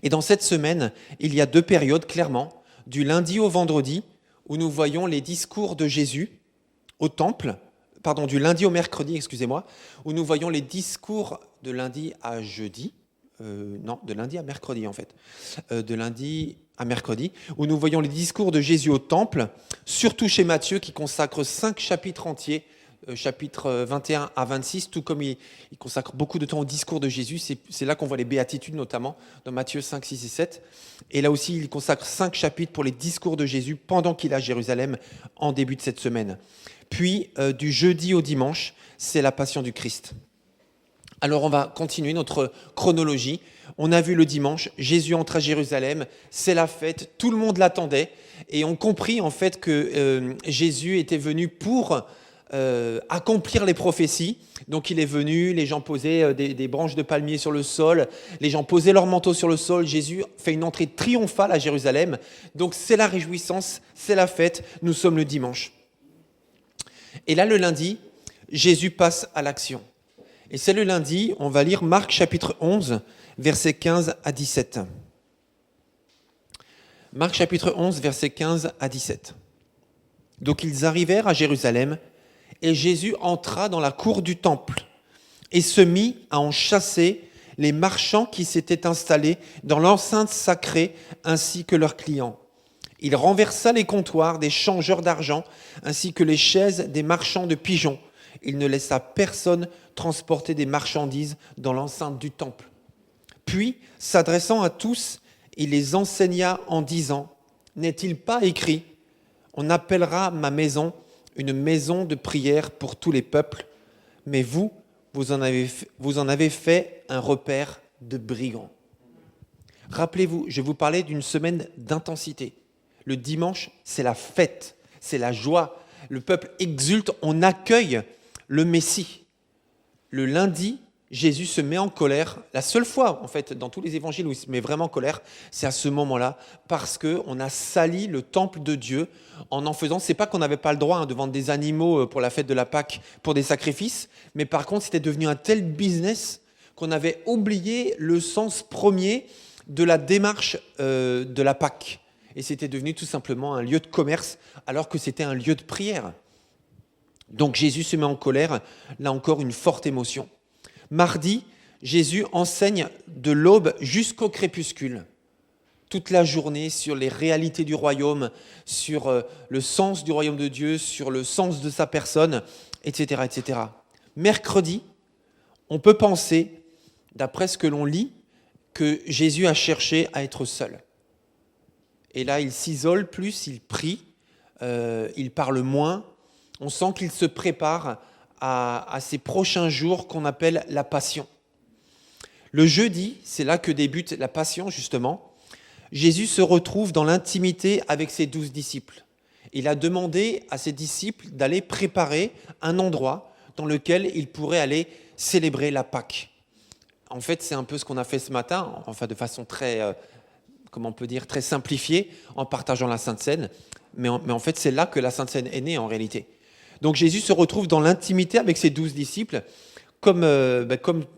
Et dans cette semaine, il y a 2 périodes clairement, du lundi au vendredi, où nous voyons les discours de Jésus au temple, du lundi au mercredi, où nous voyons les discours de lundi à jeudi, de lundi à mercredi en fait, de lundi à mercredi, où nous voyons les discours de Jésus au temple, surtout chez Matthieu qui consacre 5 chapitres entiers, chapitres 21 à 26, tout comme il consacre beaucoup de temps au discours de Jésus, c'est là qu'on voit les béatitudes notamment, dans Matthieu 5, 6 et 7, et là aussi il consacre 5 chapitres pour les discours de Jésus pendant qu'il est à Jérusalem en début de cette semaine. Puis du jeudi au dimanche, c'est la Passion du Christ. Alors on va continuer notre chronologie. On a vu le dimanche, Jésus entre à Jérusalem, c'est la fête, tout le monde l'attendait et on comprit en fait que Jésus était venu pour accomplir les prophéties. Donc il est venu, les gens posaient des branches de palmier sur le sol, les gens posaient leurs manteaux sur le sol, Jésus fait une entrée triomphale à Jérusalem. Donc c'est la réjouissance, c'est la fête, nous sommes le dimanche. Et là le lundi, Jésus passe à l'action. Et c'est le lundi, on va lire Marc chapitre 11, versets 15 à 17. Marc chapitre 11, versets 15 à 17. Donc ils arrivèrent à Jérusalem, et Jésus entra dans la cour du temple et se mit à en chasser les marchands qui s'étaient installés dans l'enceinte sacrée ainsi que leurs clients. Il renversa les comptoirs des changeurs d'argent ainsi que les chaises des marchands de pigeons. Il ne laissa personne transporter des marchandises dans l'enceinte du temple. Puis, s'adressant à tous, il les enseigna en disant : « N'est-il pas écrit : on appellera ma maison une maison de prière pour tous les peuples, mais vous en avez fait un repère de brigands. » Rappelez-vous, je vous parlais d'une semaine d'intensité. Le dimanche, c'est la fête, c'est la joie. Le peuple exulte, on accueille le Messie. Le lundi, Jésus se met en colère. La seule fois, en fait, dans tous les évangiles où il se met vraiment en colère, c'est à ce moment-là, parce qu'on a sali le temple de Dieu en faisant. C'est pas qu'on n'avait pas le droit de vendre des animaux pour la fête de la Pâque, pour des sacrifices, mais par contre, c'était devenu un tel business qu'on avait oublié le sens premier de la démarche de la Pâque. Et c'était devenu tout simplement un lieu de commerce, alors que c'était un lieu de prière. Donc Jésus se met en colère, là encore une forte émotion. Mardi, Jésus enseigne de l'aube jusqu'au crépuscule, toute la journée sur les réalités du royaume, sur le sens du royaume de Dieu, sur le sens de sa personne, etc., etc. Mercredi, on peut penser, d'après ce que l'on lit, que Jésus a cherché à être seul. Et là, il s'isole plus, il prie, il parle moins. On sent qu'il se prépare à ces prochains jours qu'on appelle la Passion. Le jeudi, c'est là que débute la Passion, justement. Jésus se retrouve dans l'intimité avec ses 12 disciples. Il a demandé à ses disciples d'aller préparer un endroit dans lequel ils pourraient aller célébrer la Pâque. En fait, c'est un peu ce qu'on a fait ce matin, enfin de façon très, comment on peut dire, très simplifiée, en partageant la Sainte Seine. Mais en fait, c'est là que la Sainte Seine est née en réalité. Donc Jésus se retrouve dans l'intimité avec ses 12 disciples. Comme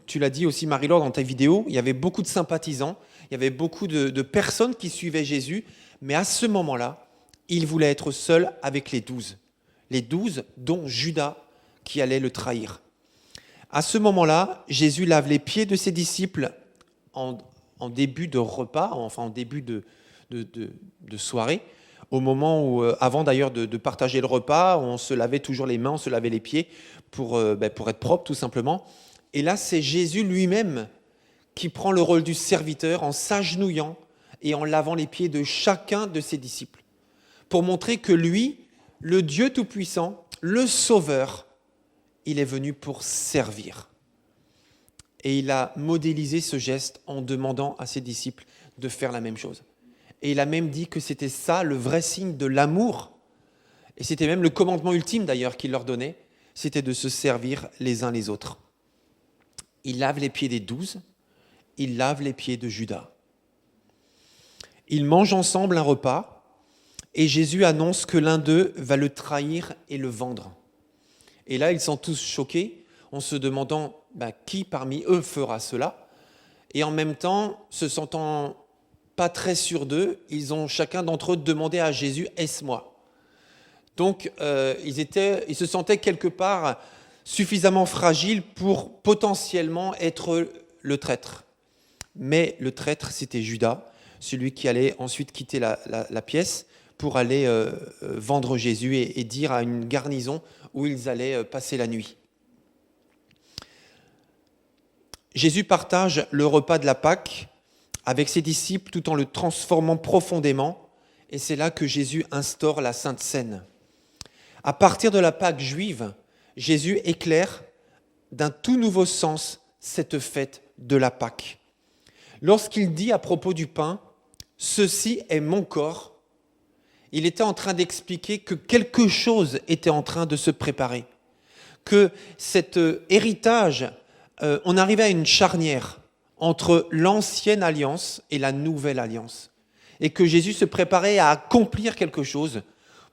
tu l'as dit aussi, Marie-Laure, dans ta vidéo, il y avait beaucoup de sympathisants, il y avait beaucoup de personnes qui suivaient Jésus, mais à ce moment-là, il voulait être seul avec les 12. Les 12, dont Judas, qui allait le trahir. À ce moment-là, Jésus lave les pieds de ses disciples en début de repas, enfin en début de soirée, au moment où, avant d'ailleurs de partager le repas, on se lavait toujours les mains, on se lavait les pieds pour être propre tout simplement. Et là, c'est Jésus lui-même qui prend le rôle du serviteur en s'agenouillant et en lavant les pieds de chacun de ses disciples, pour montrer que lui, le Dieu Tout-Puissant, le Sauveur, il est venu pour servir. Et il a modélisé ce geste en demandant à ses disciples de faire la même chose. Et il a même dit que c'était ça le vrai signe de l'amour. Et c'était même le commandement ultime d'ailleurs qu'il leur donnait, c'était de se servir les uns les autres. Il lave les pieds des 12, il lave les pieds de Judas. Ils mangent ensemble un repas et Jésus annonce que l'un d'eux va le trahir et le vendre. Et là, ils sont tous choqués en se demandant qui parmi eux fera cela. Et en même temps, se sentant pas très sûrs d'eux, ils ont chacun d'entre eux demandé à Jésus « Est-ce moi ?» Donc, ils se sentaient quelque part suffisamment fragiles pour potentiellement être le traître. Mais le traître, c'était Judas, celui qui allait ensuite quitter la pièce pour aller vendre Jésus et dire à une garnison où ils allaient passer la nuit. Jésus partage le repas de la Pâque avec ses disciples tout en le transformant profondément, et c'est là que Jésus instaure la Sainte Seine. À partir de la Pâque juive, Jésus éclaire d'un tout nouveau sens cette fête de la Pâque. Lorsqu'il dit à propos du pain « Ceci est mon corps », il était en train d'expliquer que quelque chose était en train de se préparer, que cet héritage, on arrivait à une charnière entre l'ancienne alliance et la nouvelle alliance, et que Jésus se préparait à accomplir quelque chose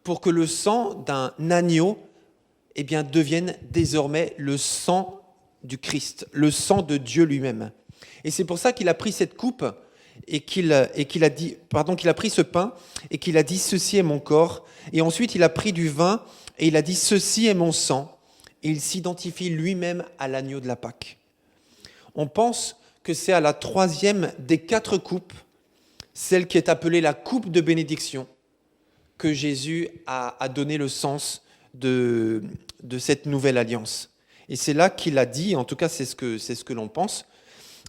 pour que le sang d'un agneau eh bien, deviennent désormais le sang du Christ, le sang de Dieu lui-même. Et c'est pour ça qu'il a pris cette coupe et qu'il a pris ce pain et qu'il a dit « Ceci est mon corps ». Et ensuite, il a pris du vin et il a dit « Ceci est mon sang ». Et il s'identifie lui-même à l'agneau de la Pâque. On pense que c'est à la 3e des 4 coupes, celle qui est appelée la coupe de bénédiction, que Jésus a donné le sens de cette nouvelle alliance. Et c'est là qu'il a dit, en tout cas c'est ce que l'on pense,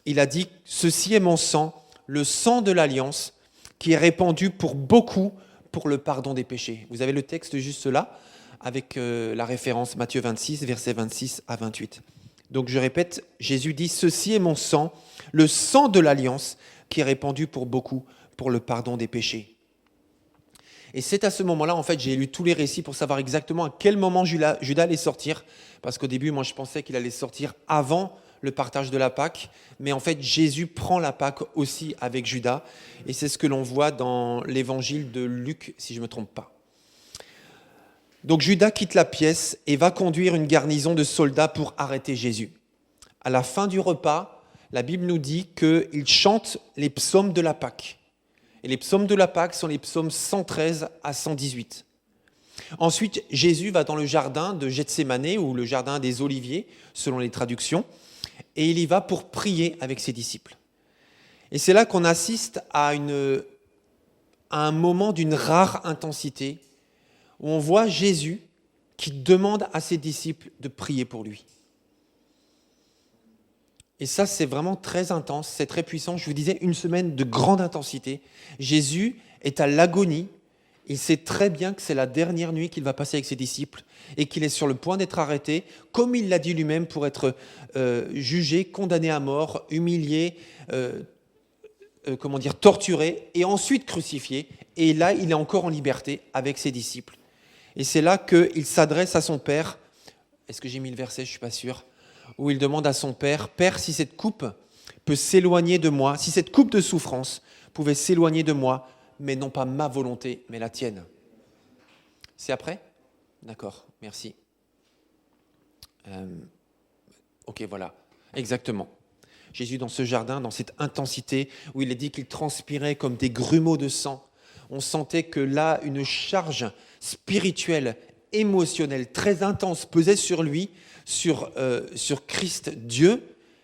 il a dit « Ceci est mon sang, le sang de l'alliance, qui est répandu pour beaucoup pour le pardon des péchés. » Vous avez le texte juste là, avec la référence Matthieu 26, versets 26 à 28. Donc je répète, Jésus dit « Ceci est mon sang, le sang de l'alliance, qui est répandu pour beaucoup pour le pardon des péchés. » Et c'est à ce moment-là, en fait, j'ai lu tous les récits pour savoir exactement à quel moment Judas allait sortir. Parce qu'au début, moi, je pensais qu'il allait sortir avant le partage de la Pâque. Mais en fait, Jésus prend la Pâque aussi avec Judas. Et c'est ce que l'on voit dans l'évangile de Luc, si je ne me trompe pas. Donc Judas quitte la pièce et va conduire une garnison de soldats pour arrêter Jésus. À la fin du repas, la Bible nous dit qu'il chante les psaumes de la Pâque. Et les psaumes de la Pâque sont les psaumes 113 à 118. Ensuite, Jésus va dans le jardin de Gethsémanée, ou le jardin des Oliviers, selon les traductions, et il y va pour prier avec ses disciples. Et c'est là qu'on assiste à un moment d'une rare intensité, où on voit Jésus qui demande à ses disciples de prier pour lui. Et ça, c'est vraiment très intense, c'est très puissant. Je vous disais, une semaine de grande intensité. Jésus est à l'agonie. Il sait très bien que c'est la dernière nuit qu'il va passer avec ses disciples et qu'il est sur le point d'être arrêté, comme il l'a dit lui-même, pour être jugé, condamné à mort, humilié, torturé et ensuite crucifié. Et là, il est encore en liberté avec ses disciples. Et c'est là qu'il s'adresse à son Père. Est-ce que j'ai mis le verset? Je ne suis pas sûr. Où il demande à son Père, « Père, si cette coupe peut s'éloigner de moi, si cette coupe de souffrance pouvait s'éloigner de moi, mais non pas ma volonté, mais la tienne. » C'est après? D'accord, merci. Ok, voilà, exactement. Jésus dans ce jardin, dans cette intensité, où il est dit qu'il transpirait comme des grumeaux de sang, on sentait que là, une charge spirituelle, émotionnelle, très intense pesait sur lui, sur Christ Dieu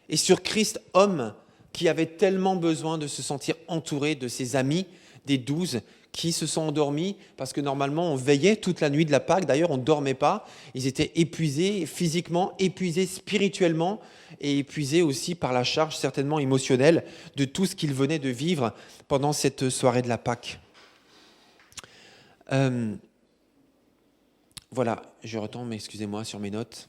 et sur Christ homme, qui avait tellement besoin de se sentir entouré de ses amis, des 12 qui se sont endormis, parce que normalement on veillait toute la nuit de la Pâque, d'ailleurs on ne dormait pas, ils étaient épuisés physiquement, épuisés spirituellement et épuisés aussi par la charge certainement émotionnelle de tout ce qu'ils venaient de vivre pendant cette soirée de la Pâque. Voilà, je retombe, excusez-moi, sur mes notes.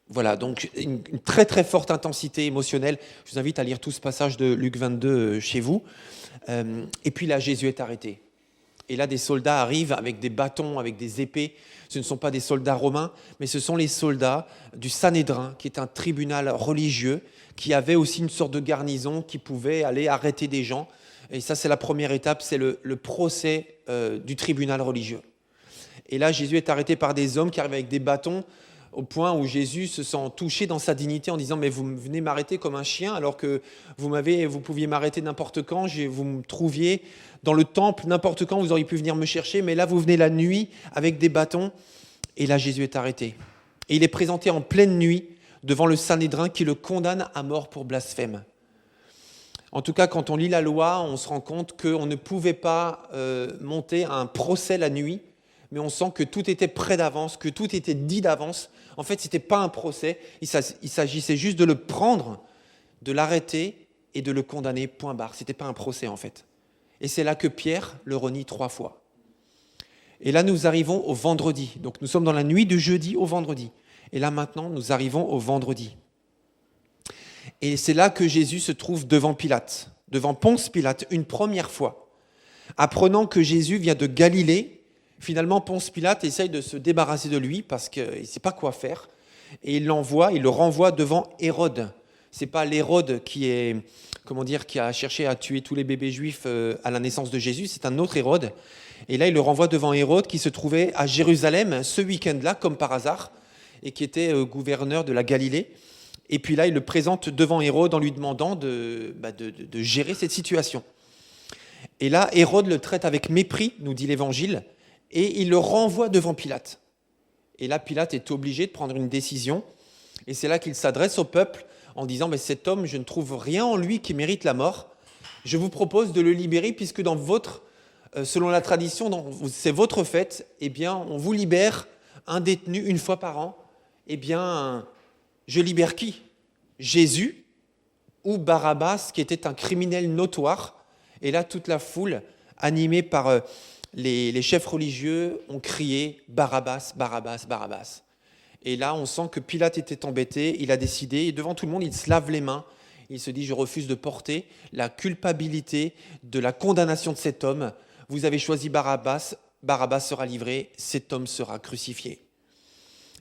Voilà, donc une très très forte intensité émotionnelle. Je vous invite à lire tout ce passage de Luc 22 chez vous. Et puis là, Jésus est arrêté. Et là, des soldats arrivent avec des bâtons, avec des épées. Ce ne sont pas des soldats romains, mais ce sont les soldats du Sanhédrin, qui est un tribunal religieux, qui avait aussi une sorte de garnison, qui pouvait aller arrêter des gens. Et ça, c'est la première étape, c'est le procès du tribunal religieux. Et là, Jésus est arrêté par des hommes qui arrivent avec des bâtons, au point où Jésus se sent touché dans sa dignité en disant « Mais vous venez m'arrêter comme un chien alors que vous pouviez m'arrêter n'importe quand, vous me trouviez dans le temple n'importe quand, vous auriez pu venir me chercher, mais là vous venez la nuit avec des bâtons. » Et là Jésus est arrêté. Et il est présenté en pleine nuit devant le Sanhédrin qui le condamne à mort pour blasphème. En tout cas, quand on lit la loi, on se rend compte qu'on ne pouvait pas monter à un procès la nuit, mais on sent que tout était prêt d'avance, que tout était dit d'avance. En fait, ce n'était pas un procès, il s'agissait juste de le prendre, de l'arrêter et de le condamner, point barre. Ce n'était pas un procès, en fait. Et c'est là que Pierre le renie 3 fois. Et là, nous arrivons au vendredi. Donc, nous sommes dans la nuit du jeudi au vendredi. Et là, maintenant, nous arrivons au vendredi. Et c'est là que Jésus se trouve devant Pilate, devant Ponce Pilate, une première fois. Apprenant que Jésus vient de Galilée, finalement, Ponce Pilate essaye de se débarrasser de lui parce qu'il ne sait pas quoi faire. Et il le renvoie devant Hérode. C'est pas l'Hérode qui a cherché à tuer tous les bébés juifs à la naissance de Jésus, c'est un autre Hérode. Et là, il le renvoie devant Hérode qui se trouvait à Jérusalem ce week-end-là, comme par hasard, et qui était gouverneur de la Galilée. Et puis là, il le présente devant Hérode en lui demandant de gérer cette situation. Et là, Hérode le traite avec mépris, nous dit l'Évangile, et il le renvoie devant Pilate. Et là, Pilate est obligé de prendre une décision. Et c'est là qu'il s'adresse au peuple en disant « Cet homme, je ne trouve rien en lui qui mérite la mort. Je vous propose de le libérer puisque selon la tradition, c'est votre fête, eh bien, on vous libère un détenu une fois par an. Eh bien, je libère qui ? Jésus ou Barabbas, qui était un criminel notoire. Et là, toute la foule, animée par les chefs religieux, ont crié « Barabbas, Barabbas, Barabbas ». Et là, on sent que Pilate était embêté, il a décidé, et devant tout le monde, il se lave les mains. Il se dit « Je refuse de porter la culpabilité de la condamnation de cet homme. Vous avez choisi Barabbas, Barabbas sera livré, cet homme sera crucifié. »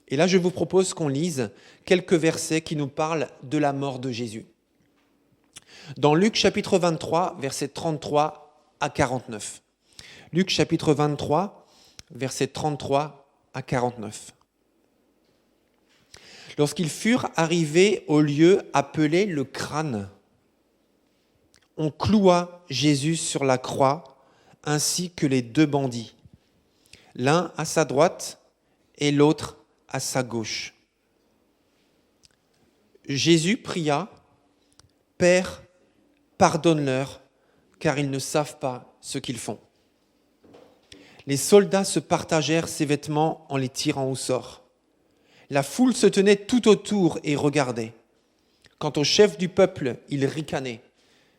Et là, je vous propose qu'on lise quelques versets qui nous parlent de la mort de Jésus. Dans Luc chapitre 23, versets 33 à 49. Luc chapitre 23, versets 33 à 49. Lorsqu'ils furent arrivés au lieu appelé le Crâne, on cloua Jésus sur la croix, ainsi que les 2 bandits, l'un à sa droite et l'autre à sa gauche. Jésus pria, « Père, pardonne-leur, car ils ne savent pas ce qu'ils font. » Les soldats se partagèrent ses vêtements en les tirant au sort. La foule se tenait tout autour et regardait. Quant au chef du peuple, il ricanait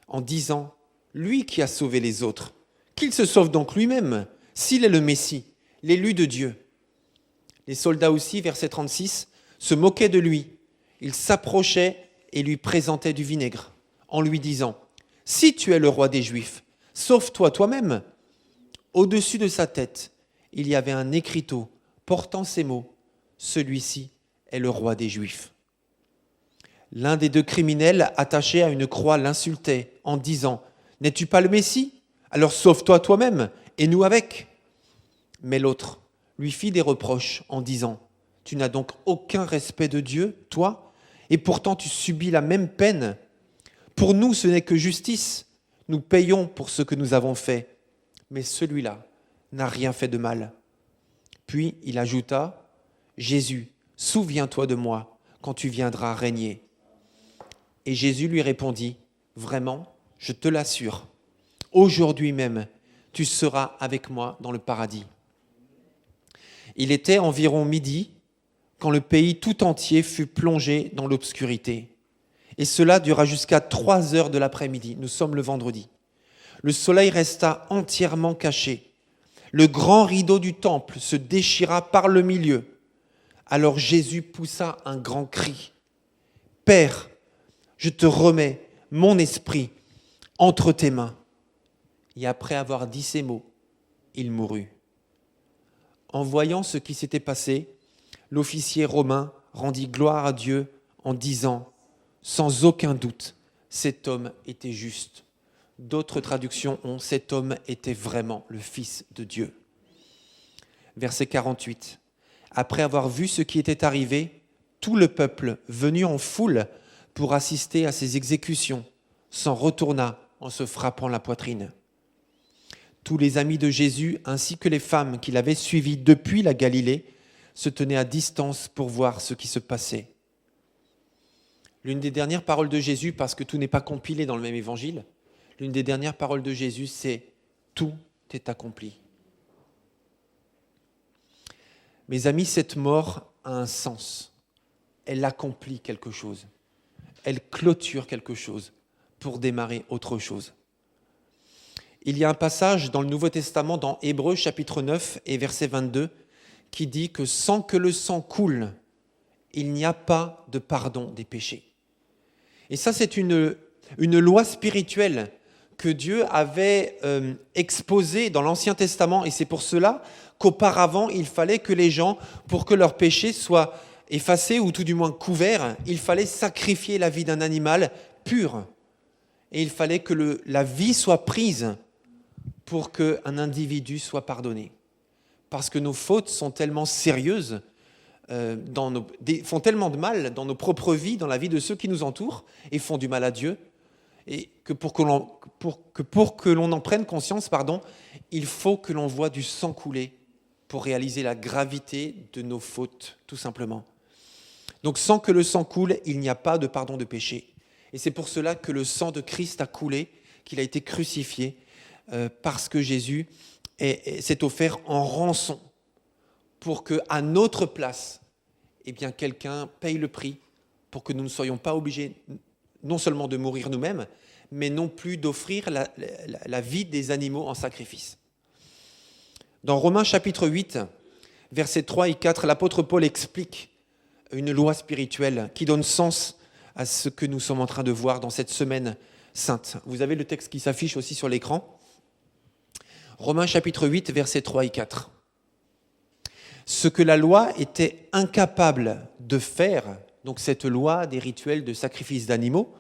en disant « Lui qui a sauvé les autres, qu'il se sauve donc lui-même, s'il est le Messie, l'élu de Dieu. » Les soldats aussi, verset 36, se moquaient de lui. Ils s'approchaient et lui présentaient du vinaigre, en lui disant « Si tu es le roi des Juifs, sauve-toi toi-même. » Au-dessus de sa tête, il y avait un écriteau portant ces mots « Celui-ci est le roi des Juifs. » L'un des 2 criminels attachés à une croix l'insultait en disant « N'es-tu pas le Messie ? Alors sauve-toi toi-même et nous avec. » Mais l'autre lui fit des reproches en disant « Tu n'as donc aucun respect de Dieu, toi, et pourtant tu subis la même peine. Pour nous, ce n'est que justice. Nous payons pour ce que nous avons fait. Mais celui-là n'a rien fait de mal. » Puis il ajouta « Jésus, souviens-toi de moi quand tu viendras régner. » Et Jésus lui répondit « Vraiment, je te l'assure, aujourd'hui même, tu seras avec moi dans le paradis. » Il était environ midi quand le pays tout entier fut plongé dans l'obscurité. Et cela dura jusqu'à 3 heures de l'après-midi. Nous sommes le vendredi. Le soleil resta entièrement caché. Le grand rideau du temple se déchira par le milieu. Alors Jésus poussa un grand cri. « Père, je te remets mon esprit entre tes mains. » Et après avoir dit ces mots, il mourut. En voyant ce qui s'était passé, l'officier romain rendit gloire à Dieu en disant « Sans aucun doute, cet homme était juste. » D'autres traductions ont « Cet homme était vraiment le Fils de Dieu. » Verset 48. Après avoir vu ce qui était arrivé, tout le peuple, venu en foule pour assister à ces exécutions, s'en retourna en se frappant la poitrine. Tous les amis de Jésus, ainsi que les femmes qui l'avaient suivi depuis la Galilée, se tenaient à distance pour voir ce qui se passait. L'une des dernières paroles de Jésus, parce que tout n'est pas compilé dans le même évangile, l'une des dernières paroles de Jésus, c'est « Tout est accompli ». Mes amis, cette mort a un sens. Elle accomplit quelque chose. Elle clôture quelque chose pour démarrer autre chose. Il y a un passage dans le Nouveau Testament, dans Hébreux chapitre 9 et verset 22, qui dit que sans que le sang coule, il n'y a pas de pardon des péchés. Et ça, c'est une loi spirituelle que Dieu avait exposée dans l'Ancien Testament. Et c'est pour cela qu'auparavant, il fallait que les gens, pour que leurs péchés soient effacé ou tout du moins couvert, il fallait sacrifier la vie d'un animal pur. Et il fallait que la vie soit prise pour qu'un individu soit pardonné. Parce que nos fautes sont tellement sérieuses, font tellement de mal dans nos propres vies, dans la vie de ceux qui nous entourent, et font du mal à Dieu, et que pour que l'on en prenne conscience, il faut que l'on voie du sang couler pour réaliser la gravité de nos fautes, tout simplement. Donc sans que le sang coule, il n'y a pas de pardon de péché. Et c'est pour cela que le sang de Christ a coulé, qu'il a été crucifié, parce que Jésus s'est offert en rançon pour qu'à notre place, quelqu'un paye le prix pour que nous ne soyons pas obligés non seulement de mourir nous-mêmes, mais non plus d'offrir la vie des animaux en sacrifice. Dans Romains chapitre 8, versets 3 et 4, l'apôtre Paul explique une loi spirituelle qui donne sens à ce que nous sommes en train de voir dans cette semaine sainte. Vous avez le texte qui s'affiche aussi sur l'écran. Romains chapitre 8, versets 3 et 4. Ce que la loi était incapable de faire, donc cette loi des rituels de sacrifice d'animaux,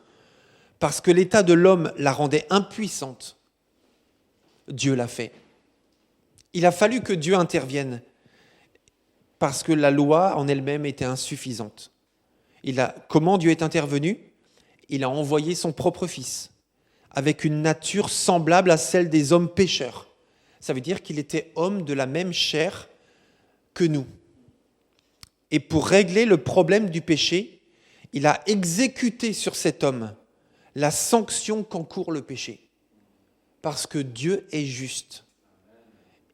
parce que l'état de l'homme la rendait impuissante, Dieu l'a fait. Il a fallu que Dieu intervienne, parce que la loi en elle-même était insuffisante. Comment Dieu est intervenu ? Il a envoyé son propre Fils, avec une nature semblable à celle des hommes pécheurs. Ça veut dire qu'il était homme de la même chair que nous. Et pour régler le problème du péché, il a exécuté sur cet homme la sanction qu'encourt le péché. Parce que Dieu est juste.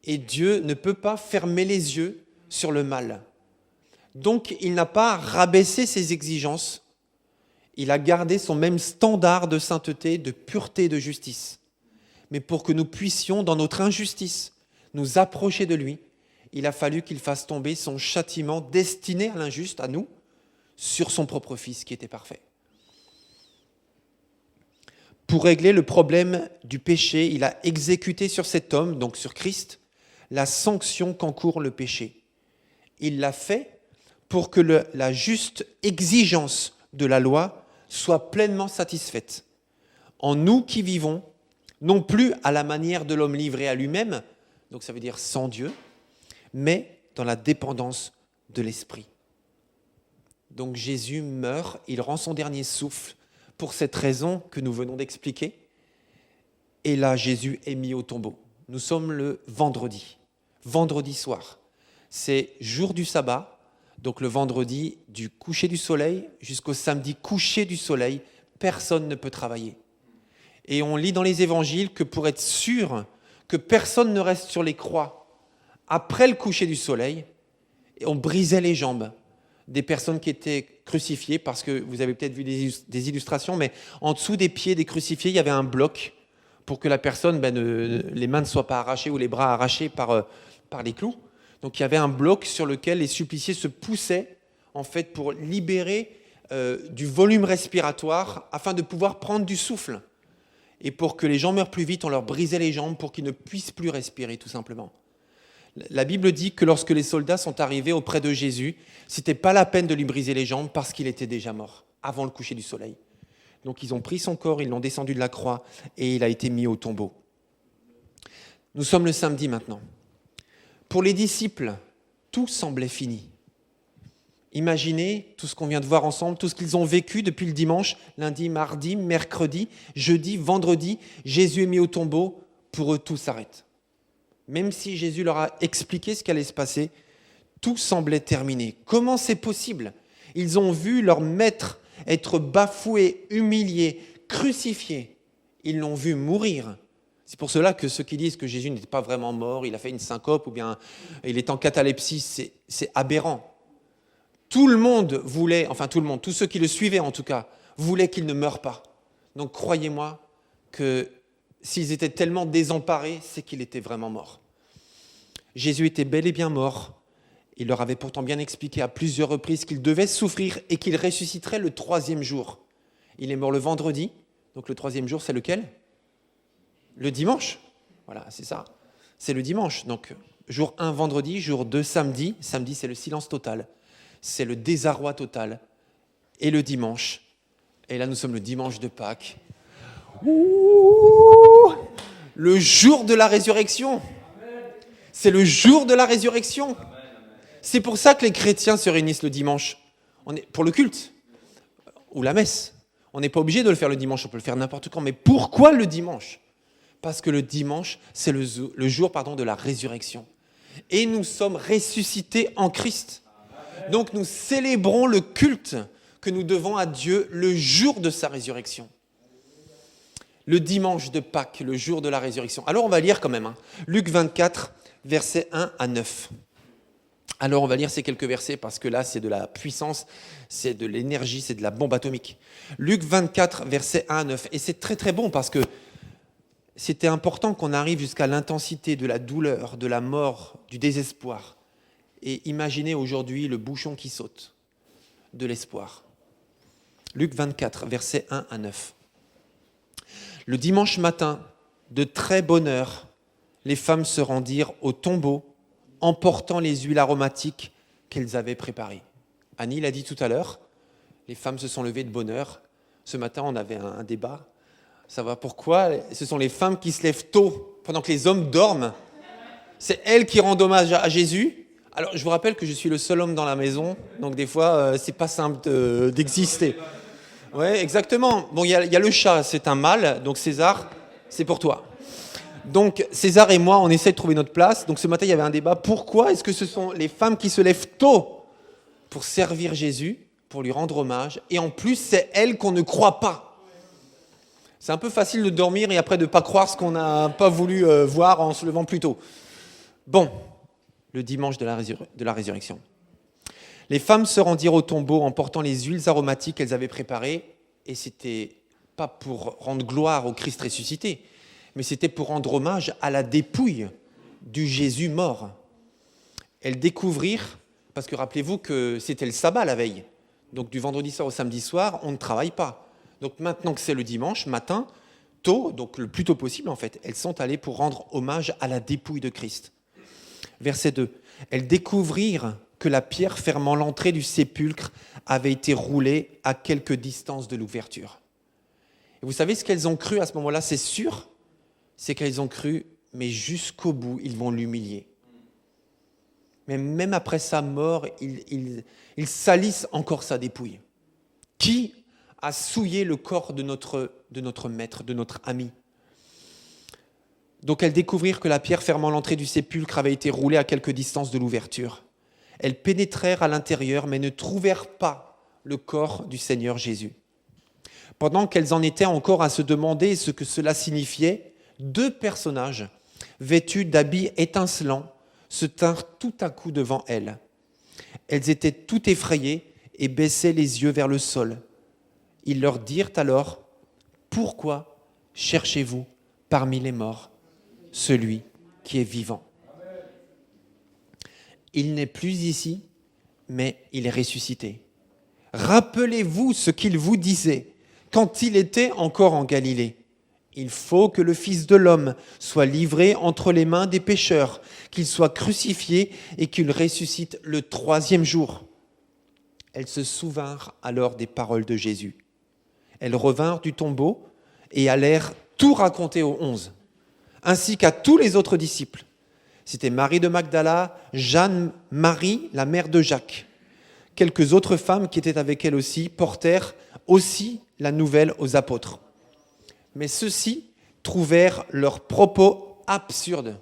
Et Dieu ne peut pas fermer les yeux sur le mal. Donc, il n'a pas rabaissé ses exigences. Il a gardé son même standard de sainteté, de pureté, de justice. Mais pour que nous puissions, dans notre injustice, nous approcher de lui, il a fallu qu'il fasse tomber son châtiment destiné à l'injuste, à nous, sur son propre Fils qui était parfait. Pour régler le problème du péché, il a exécuté sur cet homme, donc sur Christ, la sanction qu'encourt le péché. Il l'a fait pour que la juste exigence de la loi soit pleinement satisfaite. En nous qui vivons, non plus à la manière de l'homme livré à lui-même, donc ça veut dire sans Dieu, mais dans la dépendance de l'Esprit. Donc Jésus meurt, il rend son dernier souffle pour cette raison que nous venons d'expliquer. Et là, Jésus est mis au tombeau. Nous sommes le vendredi soir. C'est jour du sabbat, donc le vendredi du coucher du soleil jusqu'au samedi coucher du soleil, personne ne peut travailler. Et on lit dans les évangiles que pour être sûr que personne ne reste sur les croix après le coucher du soleil, on brisait les jambes des personnes qui étaient crucifiées, parce que vous avez peut-être vu des illustrations, mais en dessous des pieds des crucifiés, il y avait un bloc pour que la personne, les mains ne soient pas arrachées ou les bras arrachés par les clous. Donc il y avait un bloc sur lequel les suppliciés se poussaient en fait pour libérer du volume respiratoire afin de pouvoir prendre du souffle. Et pour que les gens meurent plus vite, on leur brisait les jambes pour qu'ils ne puissent plus respirer, tout simplement. La Bible dit que lorsque les soldats sont arrivés auprès de Jésus, c'était pas la peine de lui briser les jambes parce qu'il était déjà mort, avant le coucher du soleil. Donc ils ont pris son corps, ils l'ont descendu de la croix et il a été mis au tombeau. Nous sommes le samedi maintenant. Pour les disciples, tout semblait fini. Imaginez tout ce qu'on vient de voir ensemble, tout ce qu'ils ont vécu depuis le dimanche, lundi, mardi, mercredi, jeudi, vendredi. Jésus est mis au tombeau, pour eux tout s'arrête. Même si Jésus leur a expliqué ce qui allait se passer, tout semblait terminé. Comment c'est possible ? Ils ont vu leur maître être bafoué, humilié, crucifié. Ils l'ont vu mourir. C'est pour cela que ceux qui disent que Jésus n'était pas vraiment mort, il a fait une syncope ou bien il est en catalepsie, c'est aberrant. Tout le monde voulait, tous ceux qui le suivaient en tout cas, voulaient qu'il ne meure pas. Donc croyez-moi que s'ils étaient tellement désemparés, c'est qu'il était vraiment mort. Jésus était bel et bien mort. Il leur avait pourtant bien expliqué à plusieurs reprises qu'il devait souffrir et qu'il ressusciterait le 3e jour. Il est mort le vendredi, donc le 3e jour, c'est lequel ? Le dimanche. Voilà, c'est ça. C'est le dimanche. Donc, jour 1, vendredi, jour 2, samedi. Samedi, c'est le silence total. c'est le désarroi total. Et le dimanche, et là nous sommes le dimanche de Pâques, ouh, le jour de la résurrection. C'est le jour de la résurrection. C'est pour ça que les chrétiens se réunissent le dimanche. Pour le culte ou la messe. On n'est pas obligé de le faire le dimanche, on peut le faire n'importe quand. Mais pourquoi le dimanche ? Parce que le dimanche, c'est le jour de la résurrection. Et nous sommes ressuscités en Christ. Donc nous célébrons le culte que nous devons à Dieu le jour de sa résurrection. Le dimanche de Pâques, le jour de la résurrection. Alors on va lire quand même, Luc 24, versets 1 à 9. Alors on va lire ces quelques versets parce que là c'est de la puissance, c'est de l'énergie, c'est de la bombe atomique. Luc 24, versets 1 à 9. Et c'est très très bon parce que c'était important qu'on arrive jusqu'à l'intensité de la douleur, de la mort, du désespoir. Et imaginez aujourd'hui le bouchon qui saute de l'espoir. Luc 24, versets 1 à 9. Le dimanche matin, de très bonne heure, les femmes se rendirent au tombeau, emportant les huiles aromatiques qu'elles avaient préparées. Annie l'a dit tout à l'heure, les femmes se sont levées de bonne heure. Ce matin, on avait un débat. Savoir pourquoi ce sont les femmes qui se lèvent tôt, pendant que les hommes dorment. C'est elles qui rendent hommage à Jésus. Alors, je vous rappelle que je suis le seul homme dans la maison, donc des fois, c'est pas simple d'exister. Ouais, exactement. Bon, il y a le chat, c'est un mâle, donc César, c'est pour toi. Donc César et moi, on essaie de trouver notre place. Donc ce matin, il y avait un débat. Pourquoi est-ce que ce sont les femmes qui se lèvent tôt pour servir Jésus, pour lui rendre hommage, et en plus, c'est elles qu'on ne croit pas. C'est un peu facile de dormir et après de ne pas croire ce qu'on n'a pas voulu voir en se levant plus tôt. Bon, le dimanche de la résurrection. Les femmes se rendirent au tombeau en portant les huiles aromatiques qu'elles avaient préparées, et c'était pas pour rendre gloire au Christ ressuscité, mais c'était pour rendre hommage à la dépouille du Jésus mort. Elles découvrirent, parce que rappelez-vous que c'était le sabbat la veille, donc du vendredi soir au samedi soir, on ne travaille pas. Donc maintenant que c'est le dimanche matin, tôt, donc le plus tôt possible en fait, elles sont allées pour rendre hommage à la dépouille de Christ. Verset 2. Elles découvrirent que la pierre fermant l'entrée du sépulcre avait été roulée à quelque distance de l'ouverture. Et vous savez ce qu'elles ont cru à ce moment-là, c'est sûr ? C'est qu'elles ont cru, mais jusqu'au bout, ils vont l'humilier. Mais même après sa mort, ils salissent encore sa dépouille. Qui a souillé le corps de notre maître, de notre ami ? Donc elles découvrirent que la pierre fermant l'entrée du sépulcre avait été roulée à quelque distance de l'ouverture. Elles pénétrèrent à l'intérieur, mais ne trouvèrent pas le corps du Seigneur Jésus. Pendant qu'elles en étaient encore à se demander ce que cela signifiait, 2 personnages, vêtus d'habits étincelants, se tinrent tout à coup devant elles. Elles étaient toutes effrayées et baissaient les yeux vers le sol. Ils leur dirent alors : « Pourquoi cherchez-vous parmi les morts celui qui est vivant ? Il n'est plus ici, mais il est ressuscité. Rappelez-vous ce qu'il vous disait quand il était encore en Galilée. Il faut que le Fils de l'homme soit livré entre les mains des pécheurs, qu'il soit crucifié et qu'il ressuscite le 3e jour. » Elles se souvinrent alors des paroles de Jésus. Elles revinrent du tombeau et allèrent tout raconter aux 11, ainsi qu'à tous les autres disciples. C'était Marie de Magdala, Jeanne, Marie, la mère de Jacques. Quelques autres femmes qui étaient avec elles aussi portèrent aussi la nouvelle aux apôtres. Mais ceux-ci trouvèrent leurs propos absurdes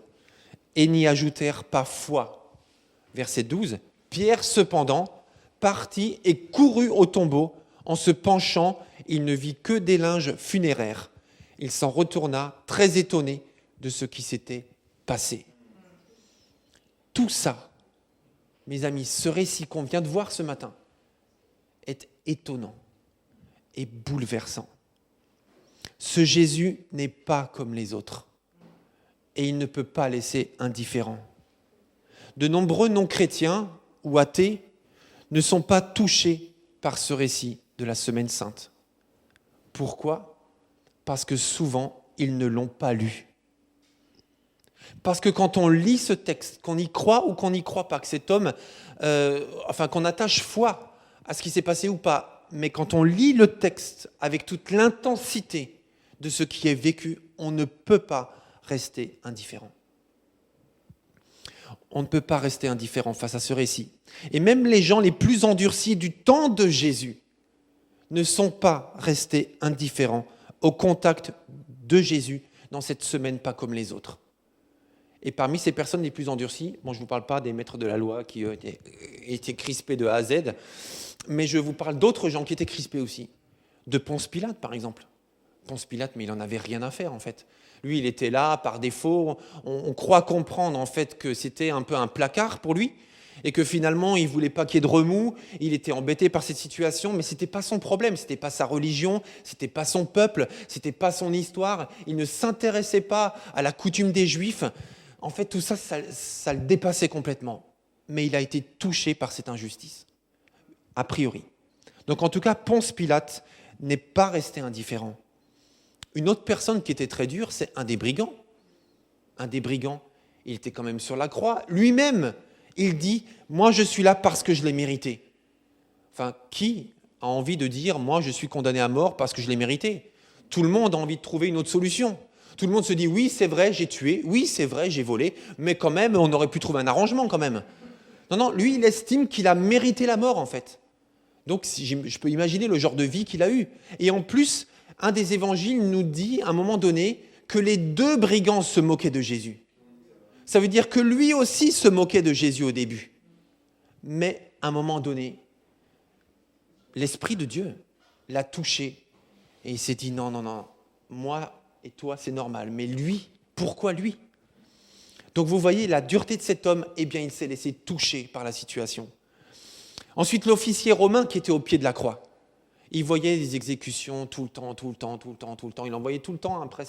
et n'y ajoutèrent pas foi. Verset 12. Pierre, cependant, partit et courut au tombeau. En se penchant, il ne vit que des linges funéraires. Il s'en retourna très étonné de ce qui s'était passé. Tout ça, mes amis, ce récit qu'on vient de voir ce matin est étonnant et bouleversant. Ce Jésus n'est pas comme les autres et il ne peut pas laisser indifférent. De nombreux non-chrétiens ou athées ne sont pas touchés par ce récit de la Semaine Sainte. Pourquoi ? Parce que souvent, ils ne l'ont pas lu. Parce que quand on lit ce texte, qu'on y croit ou qu'on n'y croit pas, que cet homme, qu'on attache foi à ce qui s'est passé ou pas, mais quand on lit le texte avec toute l'intensité de ce qui est vécu, on ne peut pas rester indifférent. On ne peut pas rester indifférent face à ce récit. Et même les gens les plus endurcis du temps de Jésus ne sont pas restés indifférents au contact de Jésus dans cette semaine, pas comme les autres. Et parmi ces personnes les plus endurcies, je ne vous parle pas des maîtres de la loi qui étaient crispés de A à Z, mais je vous parle d'autres gens qui étaient crispés aussi. De Ponce Pilate, par exemple. Ponce Pilate, mais il n'en avait rien à faire, en fait. Lui, il était là par défaut. On croit comprendre, en fait, que c'était un peu un placard pour lui et que finalement, il ne voulait pas qu'il y ait de remous. Il était embêté par cette situation, mais ce n'était pas son problème. Ce n'était pas sa religion, ce n'était pas son peuple, ce n'était pas son histoire. Il ne s'intéressait pas à la coutume des Juifs. En fait, tout ça, ça le dépassait complètement. Mais il a été touché par cette injustice, a priori. Donc, en tout cas, Ponce Pilate n'est pas resté indifférent. Une autre personne qui était très dure, c'est un des brigands. Un des brigands, il était quand même sur la croix. Lui-même, il dit « Moi, je suis là parce que je l'ai mérité ». Enfin, qui a envie de dire « Moi, je suis condamné à mort parce que je l'ai mérité ». Tout le monde a envie de trouver une autre solution. Tout le monde se dit « Oui, c'est vrai, j'ai tué. Oui, c'est vrai, j'ai volé. Mais quand même, on aurait pu trouver un arrangement quand même. » Non, lui, il estime qu'il a mérité la mort, en fait. Donc, je peux imaginer le genre de vie qu'il a eu. Et en plus, un des évangiles nous dit, à un moment donné, que les deux brigands se moquaient de Jésus. Ça veut dire que lui aussi se moquait de Jésus au début. Mais, à un moment donné, l'Esprit de Dieu l'a touché. Et il s'est dit, non, moi et toi, c'est normal. Mais lui, pourquoi lui ? Donc, vous voyez la dureté de cet homme, il s'est laissé toucher par la situation. Ensuite, l'officier romain qui était au pied de la croix. Il voyait des exécutions tout le temps. Il en voyait tout le temps. Après,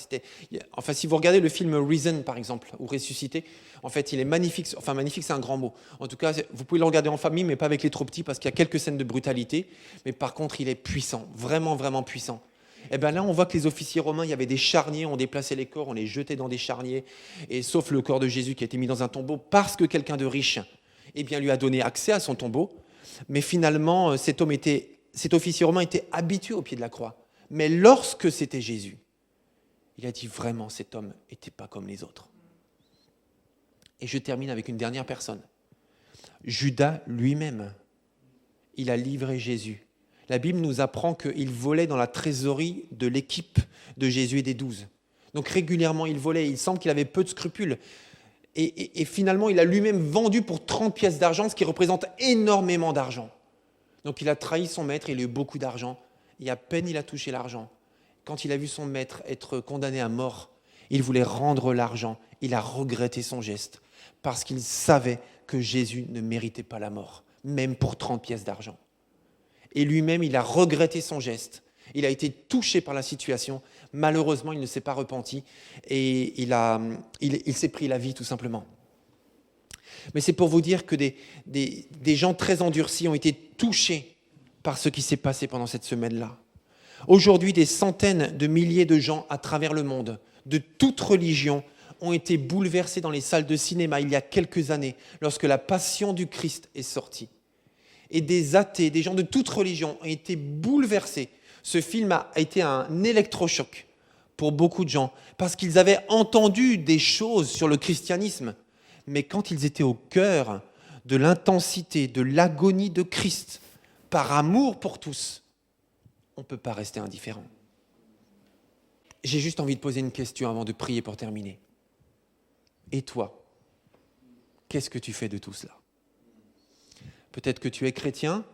si vous regardez le film Risen, par exemple, ou Ressuscité, en fait, il est magnifique. Enfin, magnifique, c'est un grand mot. En tout cas, vous pouvez le regarder en famille, mais pas avec les trop petits, parce qu'il y a quelques scènes de brutalité. Mais par contre, il est puissant, vraiment, vraiment puissant. Et bien là, on voit que les officiers romains, il y avait des charniers, on déplaçait les corps, on les jetait dans des charniers. Et sauf le corps de Jésus qui a été mis dans un tombeau, parce que quelqu'un de riche lui a donné accès à son tombeau. Mais finalement, cet officier romain était habitué au pied de la croix. Mais lorsque c'était Jésus, il a dit vraiment, cet homme n'était pas comme les autres. Et je termine avec une dernière personne. Judas lui-même, il a livré Jésus. La Bible nous apprend qu'il volait dans la trésorerie de l'équipe de Jésus et des 12. Donc régulièrement, il volait. Il semble qu'il avait peu de scrupules. Et finalement, il a lui-même vendu pour 30 pièces d'argent, ce qui représente énormément d'argent. Donc il a trahi son maître, il a eu beaucoup d'argent, et à peine il a touché l'argent. Quand il a vu son maître être condamné à mort, il voulait rendre l'argent, il a regretté son geste, parce qu'il savait que Jésus ne méritait pas la mort, même pour 30 pièces d'argent. Et lui-même, il a regretté son geste, il a été touché par la situation, malheureusement il ne s'est pas repenti, et il s'est pris la vie tout simplement. Mais c'est pour vous dire que des gens très endurcis ont été touchés par ce qui s'est passé pendant cette semaine-là. Aujourd'hui, des centaines de milliers de gens à travers le monde, de toutes religions, ont été bouleversés dans les salles de cinéma il y a quelques années, lorsque la Passion du Christ est sortie. Et des athées, des gens de toutes religions ont été bouleversés. Ce film a été un électrochoc pour beaucoup de gens, parce qu'ils avaient entendu des choses sur le christianisme. Mais quand ils étaient au cœur de l'intensité, de l'agonie de Christ, par amour pour tous, on ne peut pas rester indifférent. J'ai juste envie de poser une question avant de prier pour terminer. Et toi, qu'est-ce que tu fais de tout cela ? Peut-être que tu es chrétien,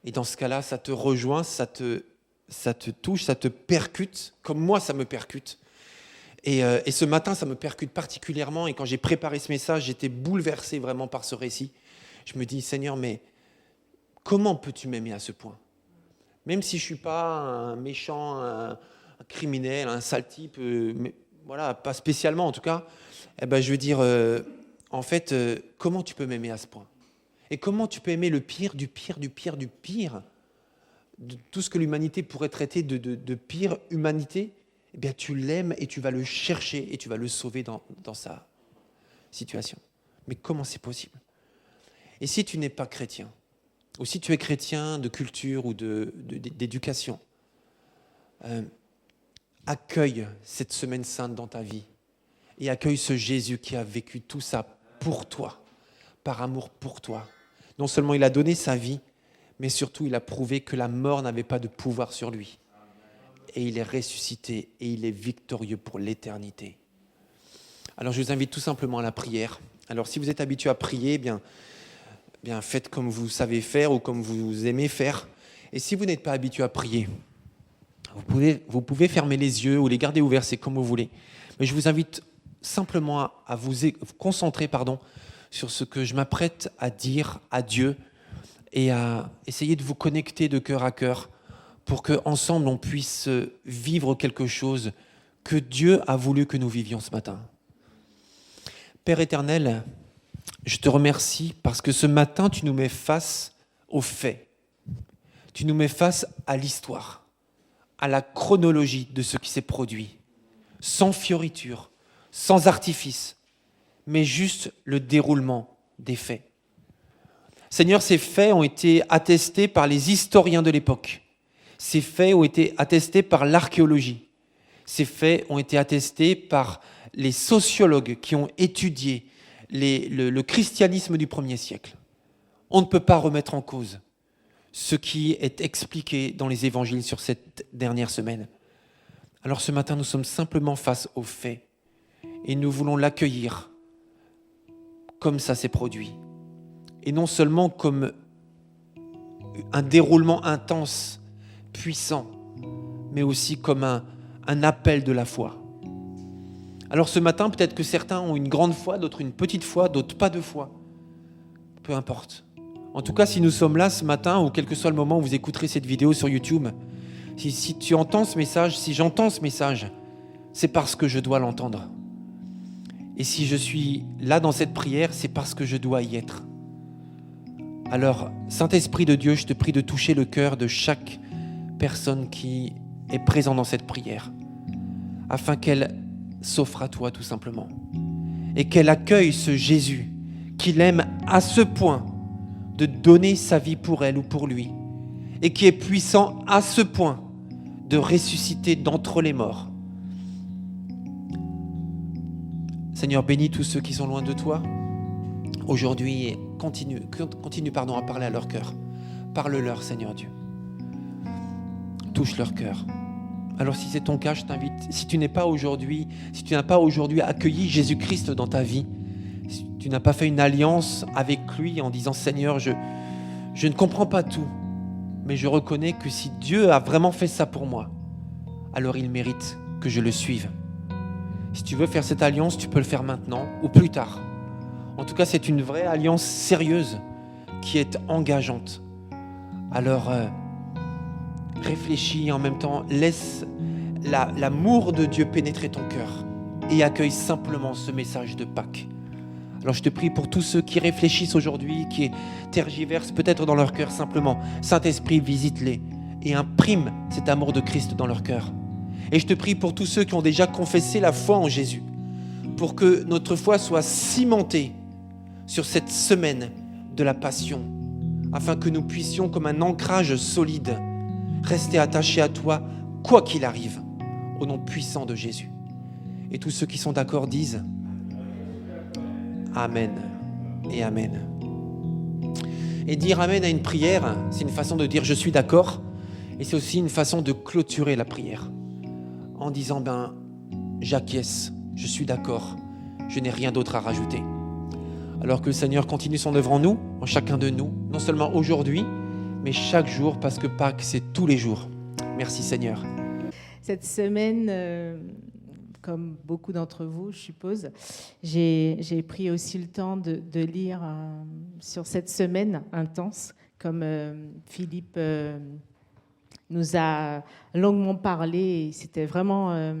et dans ce cas-là, ça te rejoint, ça te touche, ça te percute, comme moi ça me percute. Et ce matin, ça me percute particulièrement. Et quand j'ai préparé ce message, j'étais bouleversé vraiment par ce récit. Je me dis, Seigneur, mais comment peux-tu m'aimer à ce point ? Même si je ne suis pas un méchant, un criminel, un sale type, mais voilà, pas spécialement en tout cas, je veux dire, en fait, comment tu peux m'aimer à ce point ? Et comment tu peux aimer le pire du pire du pire du pire, de tout ce que l'humanité pourrait traiter de pire humanité ? Eh bien, tu l'aimes et tu vas le chercher et tu vas le sauver dans situation. Mais comment c'est possible? Et si tu n'es pas chrétien, ou si tu es chrétien de culture ou d'éducation, accueille cette semaine sainte dans ta vie et accueille ce Jésus qui a vécu tout ça pour toi, par amour pour toi. Non seulement il a donné sa vie, mais surtout il a prouvé que la mort n'avait pas de pouvoir sur lui. Et il est ressuscité et il est victorieux pour l'éternité. Alors je vous invite tout simplement à la prière. Alors si vous êtes habitué à prier, bien faites comme vous savez faire ou comme vous aimez faire. Et si vous n'êtes pas habitué à prier, vous pouvez fermer les yeux ou les garder ouverts, c'est comme vous voulez. Mais je vous invite simplement à vous concentrer sur ce que je m'apprête à dire à Dieu et à essayer de vous connecter de cœur à cœur pour qu'ensemble on puisse vivre quelque chose que Dieu a voulu que nous vivions ce matin. Père éternel, je te remercie parce que ce matin, tu nous mets face aux faits. Tu nous mets face à l'histoire, à la chronologie de ce qui s'est produit, sans fioriture, sans artifice, mais juste le déroulement des faits. Seigneur, ces faits ont été attestés par les historiens de l'époque. Ces faits ont été attestés par l'archéologie. Ces faits ont été attestés par les sociologues qui ont étudié le christianisme du 1er siècle. On ne peut pas remettre en cause ce qui est expliqué dans les évangiles sur cette dernière semaine. Alors ce matin, nous sommes simplement face aux faits et nous voulons l'accueillir comme ça s'est produit. Et non seulement comme un déroulement intense, puissant, mais aussi comme un appel de la foi. Alors ce matin, peut-être que certains ont une grande foi, d'autres une petite foi, d'autres pas de foi. Peu importe. En tout cas, si nous sommes là ce matin, ou quel que soit le moment où vous écouterez cette vidéo sur YouTube, si tu entends ce message, si j'entends ce message, c'est parce que je dois l'entendre. Et si je suis là dans cette prière, c'est parce que je dois y être. Alors, Saint-Esprit de Dieu, je te prie de toucher le cœur de chaque personne qui est présente dans cette prière, afin qu'elle s'offre à toi tout simplement, et qu'elle accueille ce Jésus qui l'aime à ce point de donner sa vie pour elle ou pour lui, et qui est puissant à ce point de ressusciter d'entre les morts. Seigneur, bénis tous ceux qui sont loin de toi aujourd'hui et continue à parler à leur cœur. Parle-leur, Seigneur Dieu. Touche leur cœur. Alors si c'est ton cas, je t'invite, si tu n'as pas aujourd'hui accueilli Jésus-Christ dans ta vie, si tu n'as pas fait une alliance avec lui en disant Seigneur, je ne comprends pas tout, mais je reconnais que si Dieu a vraiment fait ça pour moi, alors il mérite que je le suive. Si tu veux faire cette alliance, tu peux le faire maintenant ou plus tard. En tout cas, c'est une vraie alliance sérieuse qui est engageante. Alors, réfléchis en même temps, laisse l'amour de Dieu pénétrer ton cœur et accueille simplement ce message de Pâques. Alors je te prie pour tous ceux qui réfléchissent aujourd'hui, qui tergiversent peut-être dans leur cœur simplement. Saint-Esprit, visite-les et imprime cet amour de Christ dans leur cœur. Et je te prie pour tous ceux qui ont déjà confessé la foi en Jésus, pour que notre foi soit cimentée sur cette semaine de la passion, afin que nous puissions, comme un ancrage solide, rester attachés à toi, quoi qu'il arrive, au nom puissant de Jésus. Et tous ceux qui sont d'accord disent Amen et Amen. Et dire Amen à une prière, c'est une façon de dire je suis d'accord, et c'est aussi une façon de clôturer la prière, en disant j'acquiesce, je suis d'accord, je n'ai rien d'autre à rajouter. Alors que le Seigneur continue son œuvre en nous, en chacun de nous, non seulement aujourd'hui, mais chaque jour, parce que Pâques, c'est tous les jours. Merci Seigneur. Cette semaine, comme beaucoup d'entre vous, je suppose, j'ai pris aussi le temps de lire sur cette semaine intense, comme Philippe nous a longuement parlé. C'était vraiment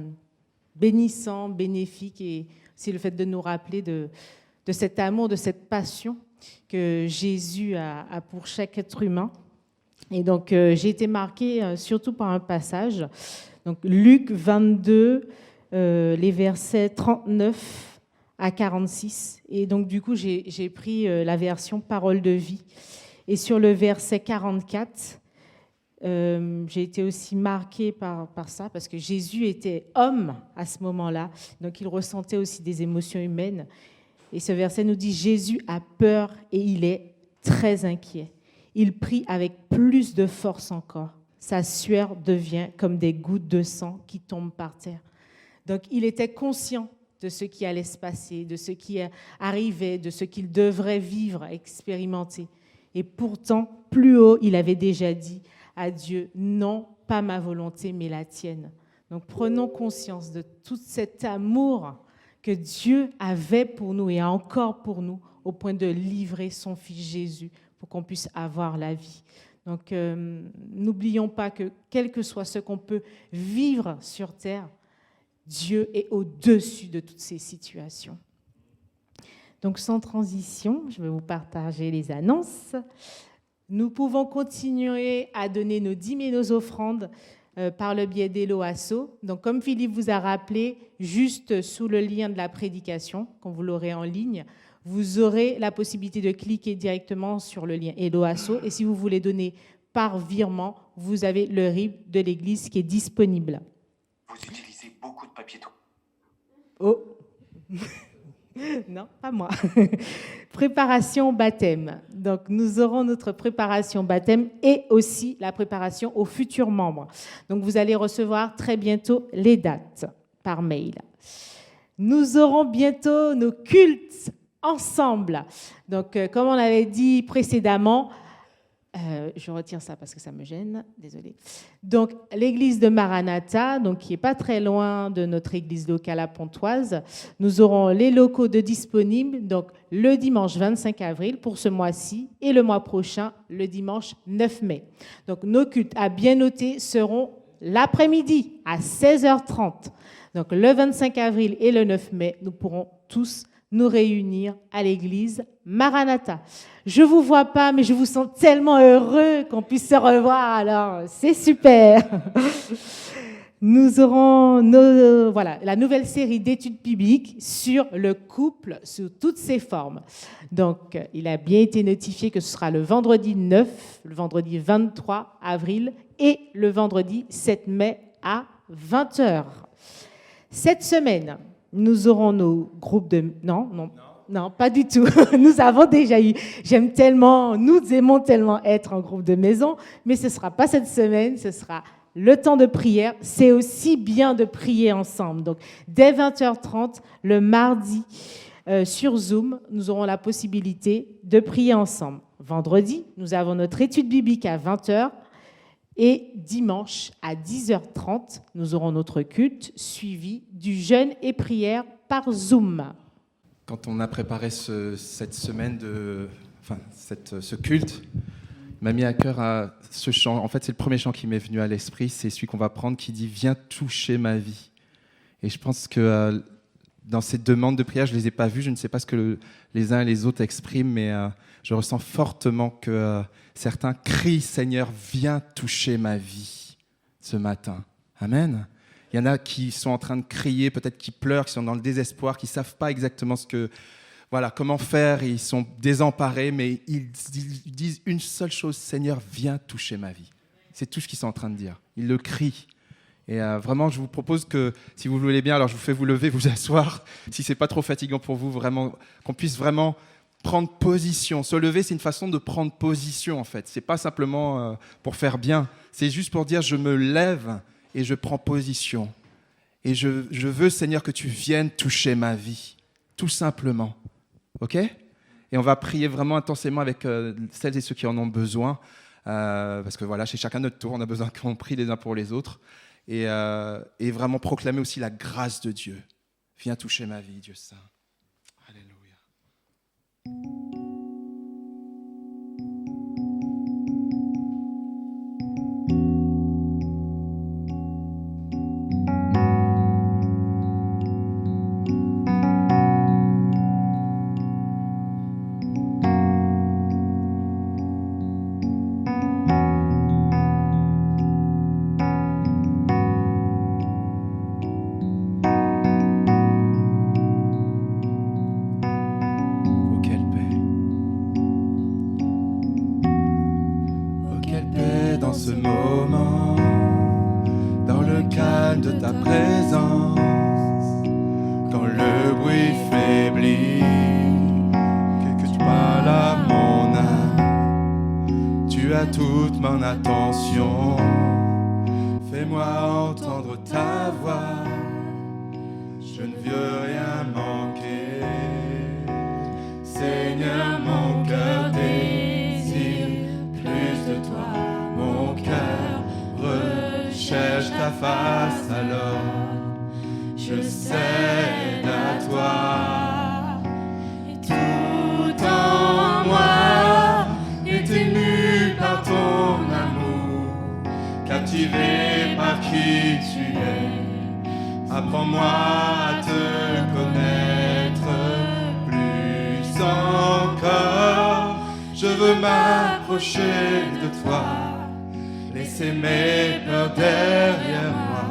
bénissant, bénéfique, et c'est le fait de nous rappeler de cet amour, de cette passion que Jésus a pour chaque être humain. Et donc, j'ai été marquée surtout par un passage, donc Luc 22, les versets 39 à 46. Et donc, du coup, j'ai pris la version Parole de vie. Et sur le verset 44, j'ai été aussi marquée par ça, parce que Jésus était homme à ce moment-là, donc il ressentait aussi des émotions humaines. Et ce verset nous dit, Jésus a peur et il est très inquiet. Il prie avec plus de force encore. Sa sueur devient comme des gouttes de sang qui tombent par terre. Donc il était conscient de ce qui allait se passer, de ce qui arrivait, de ce qu'il devrait vivre, expérimenter. Et pourtant, plus haut, il avait déjà dit à Dieu, non, pas ma volonté, mais la tienne. Donc prenons conscience de tout cet amour que Dieu avait pour nous et a encore pour nous, au point de livrer son Fils Jésus pour qu'on puisse avoir la vie. Donc n'oublions pas que quel que soit ce qu'on peut vivre sur terre, Dieu est au-dessus de toutes ces situations. Donc sans transition, je vais vous partager les annonces. Nous pouvons continuer à donner nos dîmes et nos offrandes par le biais d'Hello Asso. Donc comme Philippe vous a rappelé, juste sous le lien de la prédication, quand vous l'aurez en ligne, vous aurez la possibilité de cliquer directement sur le lien Hello Asso. Et si vous voulez donner par virement, vous avez le RIB de l'Église qui est disponible. Vous utilisez beaucoup de papier toilette. Oh non, pas moi. Préparation baptême. Donc, nous aurons notre préparation baptême et aussi la préparation aux futurs membres. Donc, vous allez recevoir très bientôt les dates par mail. Nous aurons bientôt nos cultes ensemble. Donc, comme on l'avait dit précédemment, je retire ça parce que ça me gêne, désolée. Donc, l'église de Maranatha, donc, qui n'est pas très loin de notre église locale à Pontoise, nous aurons les locaux de disponibles, donc le dimanche 25 avril pour ce mois-ci et le mois prochain, le dimanche 9 mai. Donc, nos cultes, à bien noter, seront l'après-midi à 16h30. Donc, le 25 avril et le 9 mai, nous pourrons tous nous réunir à l'église Maranatha. Je ne vous vois pas, mais je vous sens tellement heureux qu'on puisse se revoir. Alors, c'est super. Nous aurons la nouvelle série d'études bibliques sur le couple sous toutes ses formes. Donc, il a bien été notifié que ce sera le vendredi 9, le vendredi 23 avril et le vendredi 7 mai à 20h. Cette semaine, nous aurons nos groupes de... Non, pas du tout. Nous avons déjà eu... Nous aimons tellement être en groupe de maison, mais ce ne sera pas cette semaine, ce sera le temps de prière. C'est aussi bien de prier ensemble. Donc, dès 20h30, le mardi, sur Zoom, nous aurons la possibilité de prier ensemble. Vendredi, nous avons notre étude biblique à 20h. Et dimanche à 10h30, nous aurons notre culte suivi du jeûne et prière par Zoom. Quand on a préparé cette semaine, ce culte, il m'a mis à cœur ce chant. En fait, c'est le premier chant qui m'est venu à l'esprit. C'est celui qu'on va prendre qui dit « Viens toucher ma vie ». Et je pense que dans ces demandes de prière, je ne les ai pas vues. Je ne sais pas ce que les uns et les autres expriment, mais je ressens fortement que certains crient « Seigneur, viens toucher ma vie » ce matin. Amen. Il y en a qui sont en train de crier, peut-être qui pleurent, qui sont dans le désespoir, qui ne savent pas exactement comment faire. Ils sont désemparés, mais ils disent une seule chose, « Seigneur, viens toucher ma vie ». C'est tout ce qu'ils sont en train de dire. Ils le crient. Et vraiment, je vous propose que, si vous voulez bien, alors je vous fais vous lever, vous asseoir, si ce n'est pas trop fatigant pour vous, vraiment, qu'on puisse vraiment prendre position. Se lever, c'est une façon de prendre position, en fait. Ce n'est pas simplement pour faire bien, c'est juste pour dire, je me lève et je prends position. Et je veux, Seigneur, que tu viennes toucher ma vie, tout simplement. OK ? Et on va prier vraiment intensément avec celles et ceux qui en ont besoin, parce que voilà, chez chacun notre tour, on a besoin qu'on prie les uns pour les autres. Et vraiment proclamer aussi la grâce de Dieu. Viens toucher ma vie, Dieu saint. Alléluia. en attention. Fais-moi entendre ta voix. Je ne veux rien manquer. Seigneur, mon cœur désire plus de toi. Mon cœur recherche ta face, alors je cède à toi. Et tout en moi est ému par ton amour, captivé par qui tu es. Apprends-moi à te connaître plus encore. Je veux m'approcher de toi, laisser mes peurs derrière moi.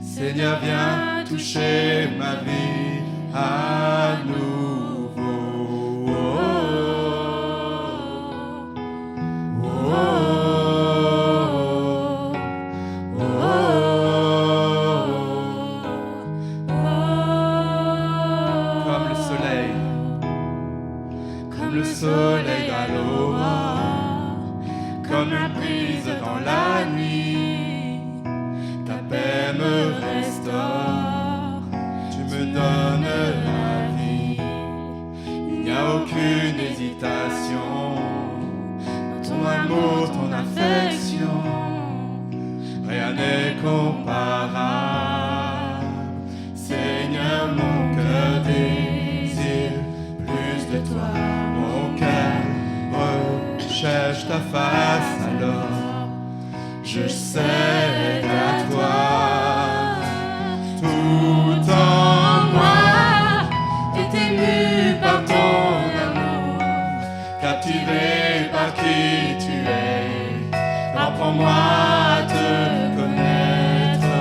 Seigneur, viens toucher ma vie à nouveau. Oh, oh, oh, oh, oh. Comme le soleil à l'aurore, comme une brise dans la nuit, ta paix me restaure, tu me donnes la vie. Il n'y a aucune hésitation dans ton amour, ton affection, rien n'est comparable. Seigneur, mon cœur désire plus de toi, mon cœur recherche ta face, alors je cède à toi. Tout en moi est ému par ton amour, captivé par qui tu es. Apprends-moi à te connaître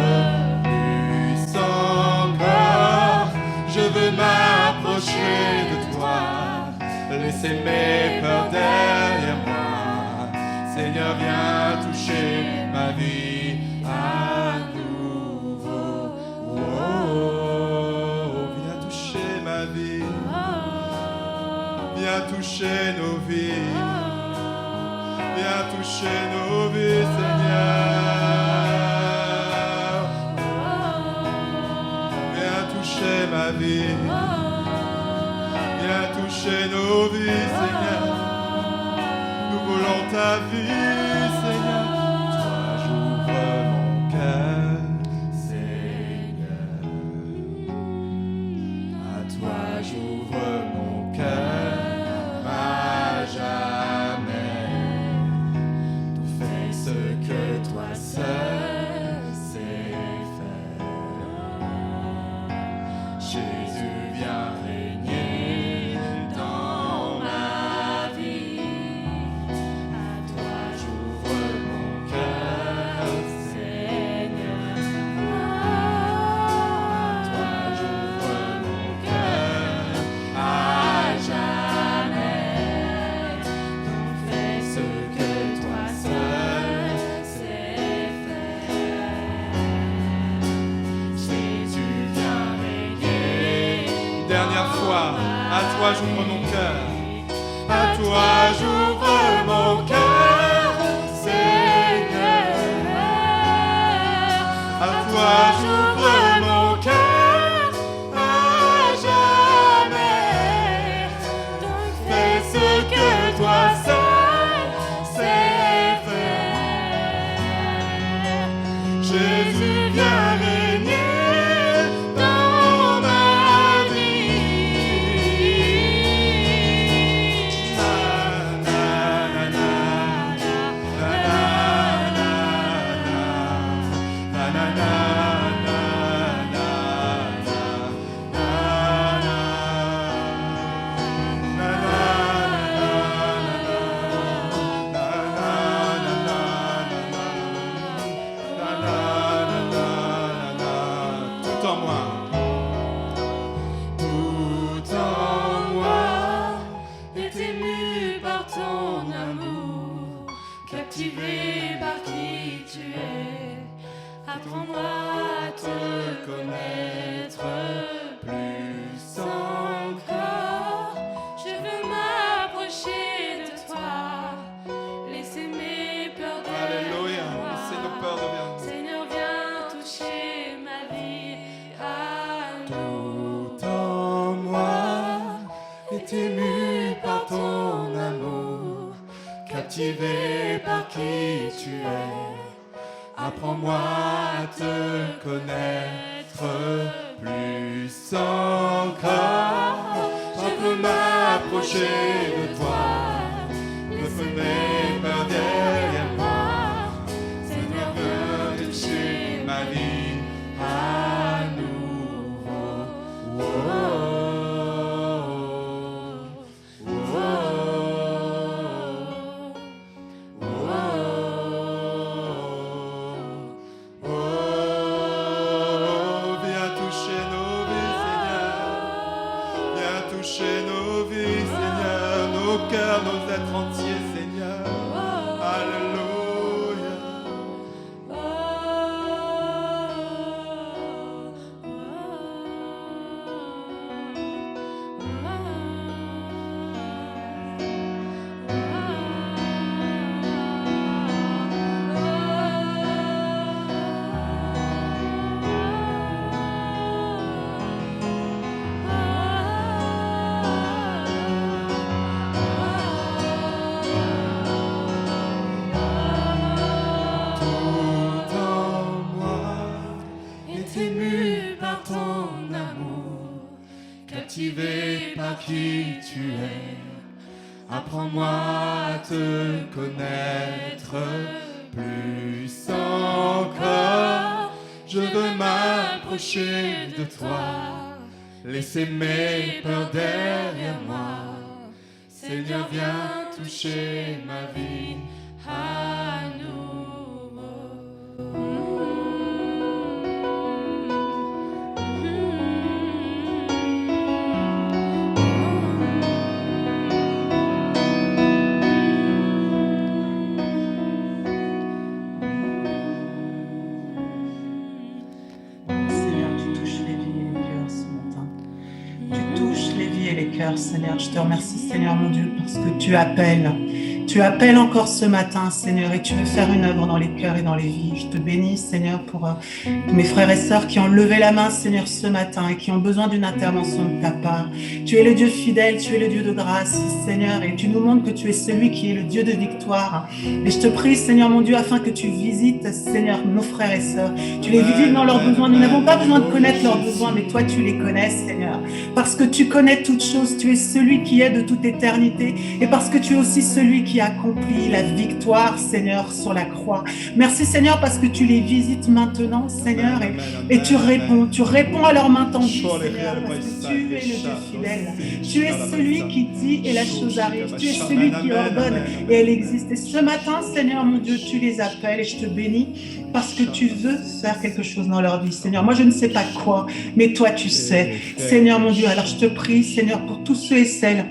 plus encore. Je veux m'approcher de toi, laisser mes peurs derrière moi. Seigneur, viens toucher ma vie à nouveau. Oh, viens toucher ma vie. Viens toucher nos vies. Viens toucher nos vies, Seigneur. Viens toucher ma vie. Viens toucher nos vies, Seigneur. Nous voulons ta vie, Seigneur. Toi, j'ouvre mon cœur, Seigneur. À toi, j'ouvre mon cœur, à jamais. Fais ce que toi seul sais faire. Jésus, viens régner dans ma vie. À toi j'ouvre mon cœur, Seigneur. À toi j'ouvre mon cœur, à jamais. Donc fais ce que toi seul sais faire. Jésus, viens régner. Dernière fois, à toi j'ouvre mon cœur. À toi j'ouvre mon cœur, Seigneur. À toi j'ouvre mon cœur, à jamais. Donc fais ce que toi seul sais faire. Jésus, viens régner dans ma vie. Na, na, na, na, na, na, na, na, na, tout en moi. Tout en moi est ému par ton amour, captivé par qui tu es. Apprends-moi à te connaître plus encore. Je veux m'approcher de toi, laisser mes peurs Tout en moi est ému par ton amour, captivé par qui tu es. Apprends-moi à te connaître plus encore. Je veux m'approcher de toi, me fermer par derrière moi. Seigneur, viens toucher ma vie à nouveau. Oh, oh, oh, oh, oh, oh. Viens toucher nos vies, Seigneur. Viens toucher nos vies, Seigneur, nos cœurs, nos êtres entiers, Seigneur. Alléluia. Tout en moi est ému par ton amour, captivé par qui tu es. Apprends-moi à te connaître plus encore. Je veux m'approcher de toi, laisser mes peurs derrière moi. Seigneur, viens toucher ma vie à nouveau. Seigneur, tu touches les vies et les cœurs ce matin. Tu touches les vies et les cœurs, Seigneur. Je te remercie, Seigneur mon Dieu, parce que tu appelles. Tu appelles encore ce matin, Seigneur, et tu veux faire une œuvre dans les cœurs et dans les vies. Je te bénis, Seigneur, pour mes frères et sœurs qui ont levé la main, Seigneur, ce matin et qui ont besoin d'une intervention de ta part. Tu es le Dieu fidèle, tu es le Dieu de grâce, Seigneur, et tu nous montres que tu es celui qui est le Dieu de victoire. Et je te prie, Seigneur mon Dieu, afin que tu visites, Seigneur, nos frères et sœurs. Tu les visites dans leurs besoins. Nous n'avons pas besoin de connaître leurs besoins, mais toi, tu les connais, Seigneur. Parce que tu connais toutes choses, tu es celui qui est de toute éternité, et parce que tu es aussi celui qui accomplit la victoire, Seigneur, sur la croix. Merci, Seigneur, parce que tu les visites maintenant, Seigneur, et tu réponds à leur main tendue, Seigneur, parce que tu es le Dieu fidèle. Tu es celui qui dit et la chose arrive. Tu es celui qui ordonne et elle existe. Et ce matin, Seigneur, mon Dieu, tu les appelles et je te bénis parce que tu veux faire quelque chose dans leur vie, Seigneur. Moi, je ne sais pas quoi, mais toi, tu sais. Seigneur, mon Dieu, alors je te prie, Seigneur, pour tous ceux et celles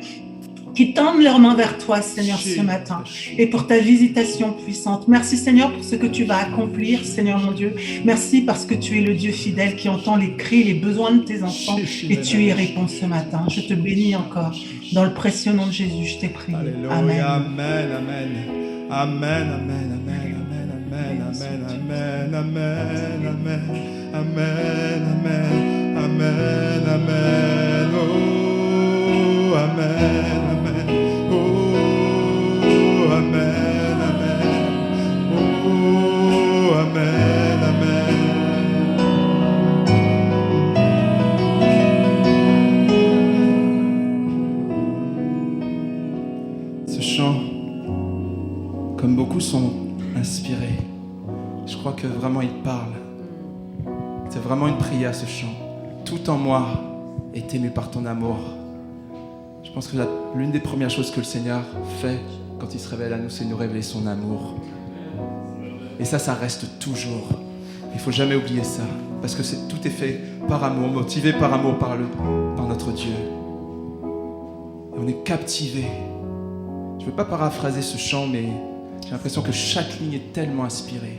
qui tendent leurs mains vers toi, Seigneur, ce matin, et pour ta visitation puissante. Merci, Seigneur, pour ce que tu vas accomplir, Seigneur, mon Dieu. Merci parce que tu es le Dieu fidèle qui entend les cris, les besoins de tes enfants, et tu y réponds ce matin. Je te bénis encore. Dans le précieux nom de Jésus, je t'ai prié. Amen. Amen, amen, amen, amen, amen, amen, amen, amen, amen, amen, amen, amen, oh, amen. Ce chant, comme beaucoup sont inspirés, je crois que vraiment il parle. C'est vraiment une prière, ce chant. Tout en moi est ému par ton amour. Je pense que l'une des premières choses que le Seigneur fait quand il se révèle à nous, c'est nous révéler son amour. Et ça reste toujours. Il ne faut jamais oublier ça. Parce que tout est fait par amour, motivé par amour par notre Dieu. Et on est captivé. Je ne veux pas paraphraser ce chant, mais j'ai l'impression que chaque ligne est tellement inspirée.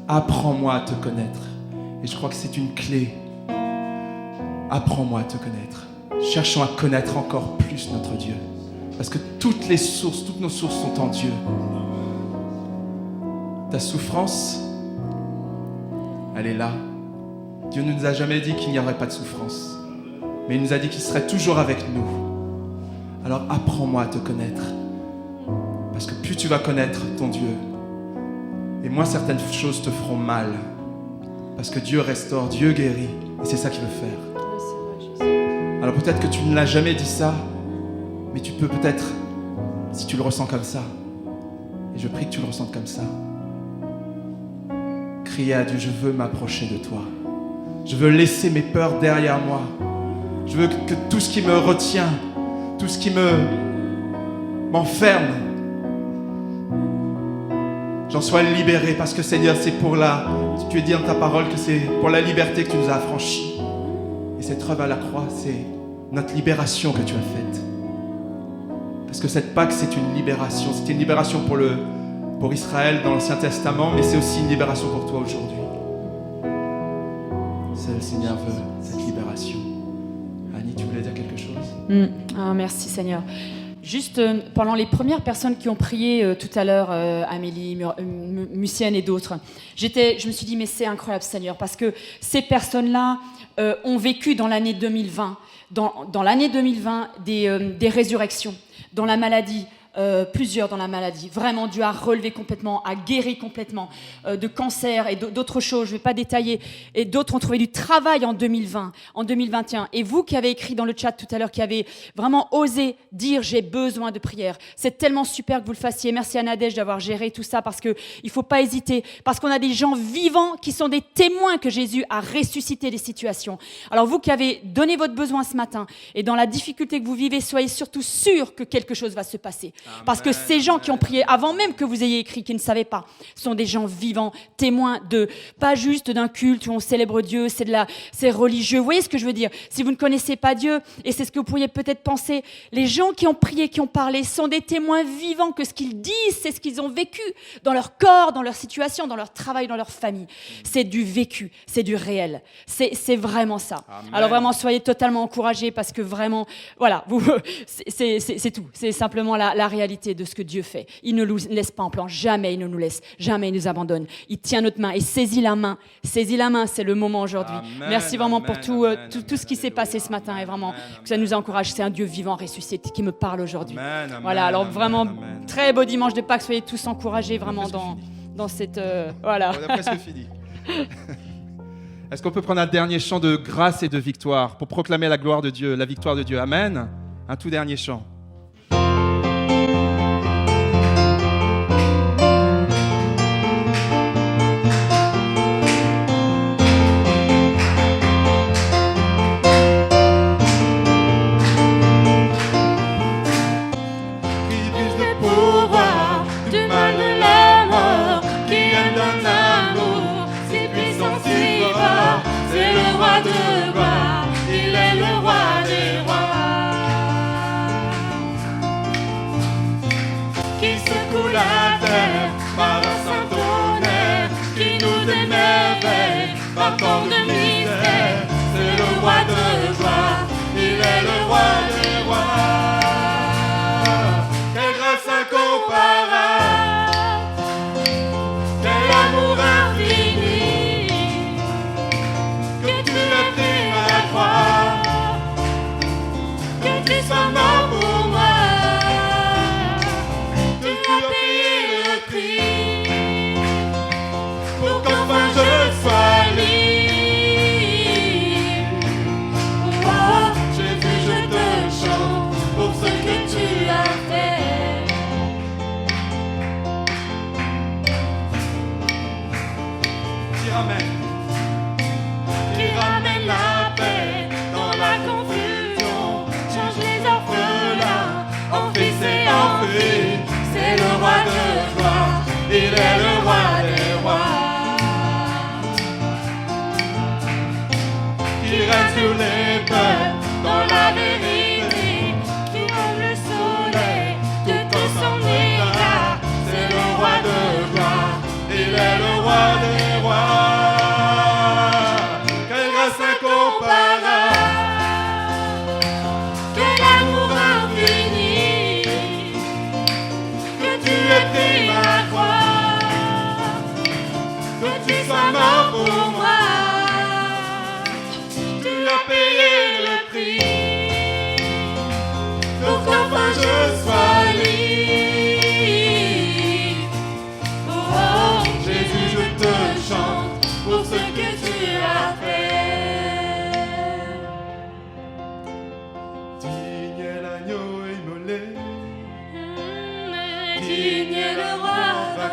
Apprends-moi à te connaître. Et je crois que c'est une clé. Apprends-moi à te connaître. Cherchons à connaître encore plus notre Dieu. Parce que toutes nos sources sont en Dieu. Ta souffrance, elle est là. Dieu ne nous a jamais dit qu'il n'y aurait pas de souffrance, mais il nous a dit qu'il serait toujours avec nous. Alors apprends-moi à te connaître, parce que plus tu vas connaître ton Dieu, et moins certaines choses te feront mal, parce que Dieu restaure, Dieu guérit, et c'est ça qu'il veut faire. Alors peut-être que tu ne l'as jamais dit ça, mais tu peux peut-être, si tu le ressens comme ça, et je prie que tu le ressentes comme ça, crier à Dieu, je veux m'approcher de toi. Je veux laisser mes peurs derrière moi. Je veux que tout ce qui me retient, tout ce qui m'enferme, j'en sois libéré, parce que Seigneur, c'est pour tu es dit dans ta parole que c'est pour la liberté que tu nous as affranchis. Et cette œuvre à la croix, c'est notre libération que tu as faite. Parce que cette Pâque, c'est une libération. C'était une libération pour Israël dans l'Ancien Testament, mais c'est aussi une libération pour toi aujourd'hui. Le Seigneur veut cette libération. Annie, tu voulais dire quelque chose? Merci Seigneur. Juste pendant les premières personnes qui ont prié tout à l'heure, Amélie, Mucienne et d'autres, je me suis dit mais c'est incroyable Seigneur, parce que ces personnes-là ont vécu dans l'année 2020, dans l'année 2020 des résurrections, dans la maladie. Plusieurs dans la maladie. Vraiment, Dieu a relevé complètement, a guéri complètement de cancer et d'autres choses, je ne vais pas détailler. Et d'autres ont trouvé du travail en 2020, en 2021. Et vous qui avez écrit dans le chat tout à l'heure, qui avez vraiment osé dire « j'ai besoin de prière », c'est tellement super que vous le fassiez. Merci à Nadège d'avoir géré tout ça, parce qu'il ne faut pas hésiter, parce qu'on a des gens vivants qui sont des témoins que Jésus a ressuscité des situations. Alors vous qui avez donné votre besoin ce matin, et dans la difficulté que vous vivez, soyez surtout sûrs que quelque chose va se passer. Parce que ces gens qui ont prié, avant même que vous ayez écrit, qui ne savaient pas, sont des gens vivants, témoins pas juste d'un culte où on célèbre Dieu, c'est religieux. Vous voyez ce que je veux dire? Si vous ne connaissez pas Dieu, et c'est ce que vous pourriez peut-être penser, les gens qui ont prié, qui ont parlé, sont des témoins vivants, que ce qu'ils disent, c'est ce qu'ils ont vécu dans leur corps, dans leur situation, dans leur travail, dans leur famille. C'est du vécu, c'est du réel. C'est vraiment ça. Amen. Alors vraiment, soyez totalement encouragés, parce que vraiment, voilà, c'est tout. C'est simplement la réalité de ce que Dieu fait. Il ne nous laisse pas en plan, jamais il ne nous laisse, jamais il nous abandonne. Il tient notre main et saisit la main, c'est le moment aujourd'hui. Merci vraiment pour tout ce qui s'est passé ce matin, et vraiment que ça nous encourage. C'est un Dieu vivant, ressuscité, qui me parle aujourd'hui. Voilà, alors vraiment, très beau dimanche de Pâques, soyez tous encouragés vraiment dans cette... voilà. On a presque fini. Est-ce qu'on peut prendre un dernier chant de grâce et de victoire pour proclamer la gloire de Dieu, la victoire de Dieu? Amen. Un tout dernier chant. Tant de mystère, c'est le roi de gloire, il est le roi des rois. Quelle grâce incomparable, quel amour infini, que tu aies pris ma croix, que tu sois mort pour moi, que tu as payé le prix, pour qu'enfin je sois libre. Qui ramène la paix dans la confusion, change les orphelins en fils et en filles. C'est le roi de gloire, il est le roi des rois, qui règne sur les peuples dans la vérité, qui comme le soleil de tout son éclat. C'est le roi de gloire, il est le roi des rois. Quelle grâce incomparable, quel amour infini, que tu aies pris ma croix, que tu sois mort pour moi,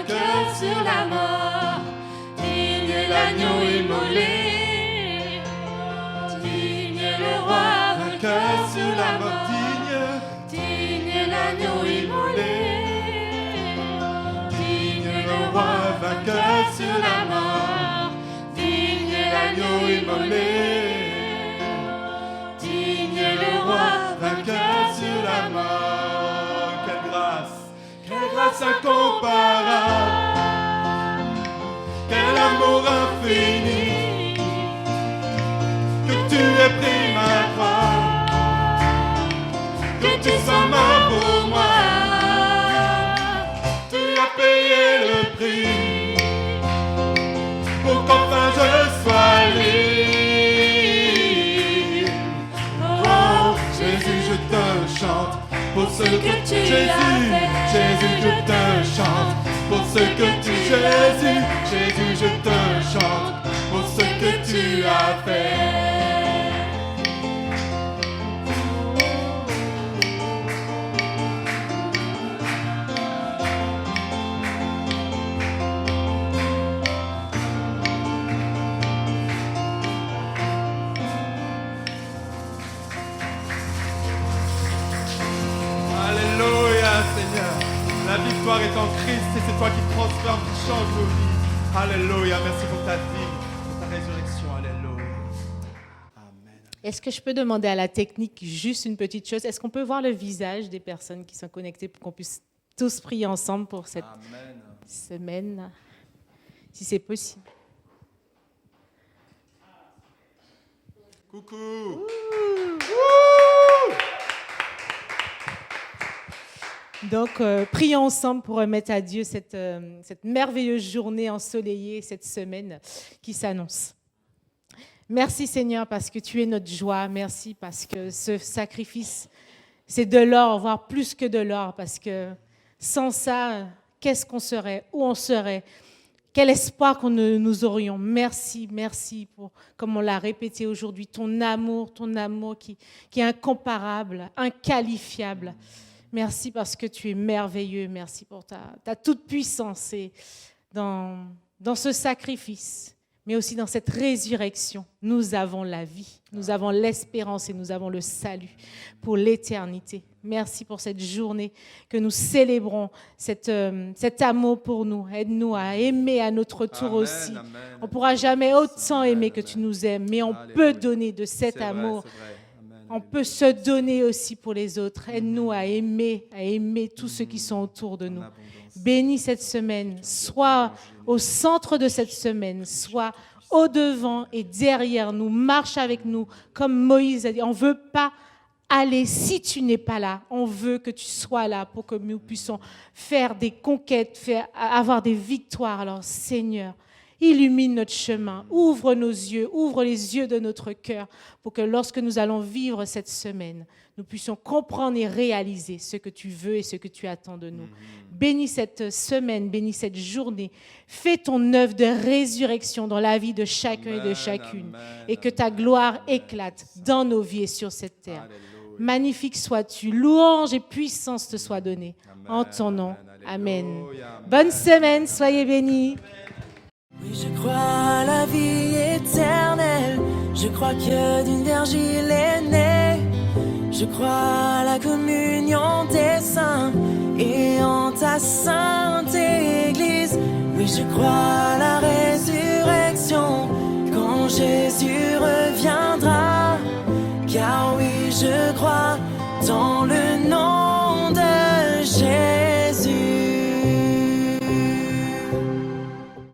vainqueur sur la mort. Digne est l'agneau immolé. Digne est le roi vainqueur sur la mort. Digne est l'agneau immolé. Digne est le roi vainqueur sur la mort. Digne est l'agneau immolé. Digne est le roi vainqueur sur la mort. Quelle grâce incomparable. Quel amour infini. Que tu aies pris ma croix. Que tu sois mort pour moi. Tu as payé le prix pour qu'enfin je sois libre. Oh Jésus, je te chante pour ce que tu as fait. Jésus, je te chante pour ce que tu Jésus, Jésus, je te chante pour ce que tu as fait. La victoire est en Christ et c'est toi qui transformes, qui change nos vies. Alléluia, merci pour ta vie, pour ta résurrection. Alléluia. Est-ce que je peux demander à la technique juste une petite chose? Est-ce qu'on peut voir le visage des personnes qui sont connectées pour qu'on puisse tous prier ensemble pour cette semaine, si c'est possible? Coucou. Donc, prions ensemble pour remettre à Dieu cette merveilleuse journée ensoleillée, cette semaine qui s'annonce. Merci Seigneur parce que tu es notre joie. Merci parce que ce sacrifice, c'est de l'or, voire plus que de l'or. Parce que sans ça, qu'est-ce qu'on serait? Où on serait? Quel espoir que nous aurions. Merci, merci pour, comme on l'a répété aujourd'hui, ton amour qui est incomparable, inqualifiable. Merci parce que tu es merveilleux. Merci pour ta toute-puissance et dans ce sacrifice, mais aussi dans cette résurrection. Nous avons la vie, nous avons l'espérance et nous avons le salut pour l'éternité. Merci pour cette journée que nous célébrons, cet amour pour nous. Aide-nous à aimer à notre tour aussi. Amen. On ne pourra jamais autant aimer que tu nous aimes, mais on peut donner de cet amour. On peut se donner aussi pour les autres. Aide-nous à aimer tous ceux qui sont autour de nous. Bénis cette semaine. Sois au centre de cette semaine. Sois au devant et derrière nous. Marche avec nous comme Moïse a dit. On ne veut pas aller si tu n'es pas là. On veut que tu sois là pour que nous puissions faire des conquêtes, avoir des victoires. Alors Seigneur, illumine notre chemin, ouvre nos yeux, ouvre les yeux de notre cœur pour que lorsque nous allons vivre cette semaine, nous puissions comprendre et réaliser ce que tu veux et ce que tu attends de nous. Bénis cette semaine, bénis cette journée. Fais ton œuvre de résurrection dans la vie de chacun et de chacune et que ta gloire éclate dans nos vies et sur cette terre. Magnifique sois-tu, louange et puissance te soient données. En ton nom, amen. Bonne semaine, soyez bénis. Oui, je crois à la vie éternelle. Je crois que d'une vierge il est né. Je crois à la communion des saints et en ta sainte Église. Oui, je crois à la résurrection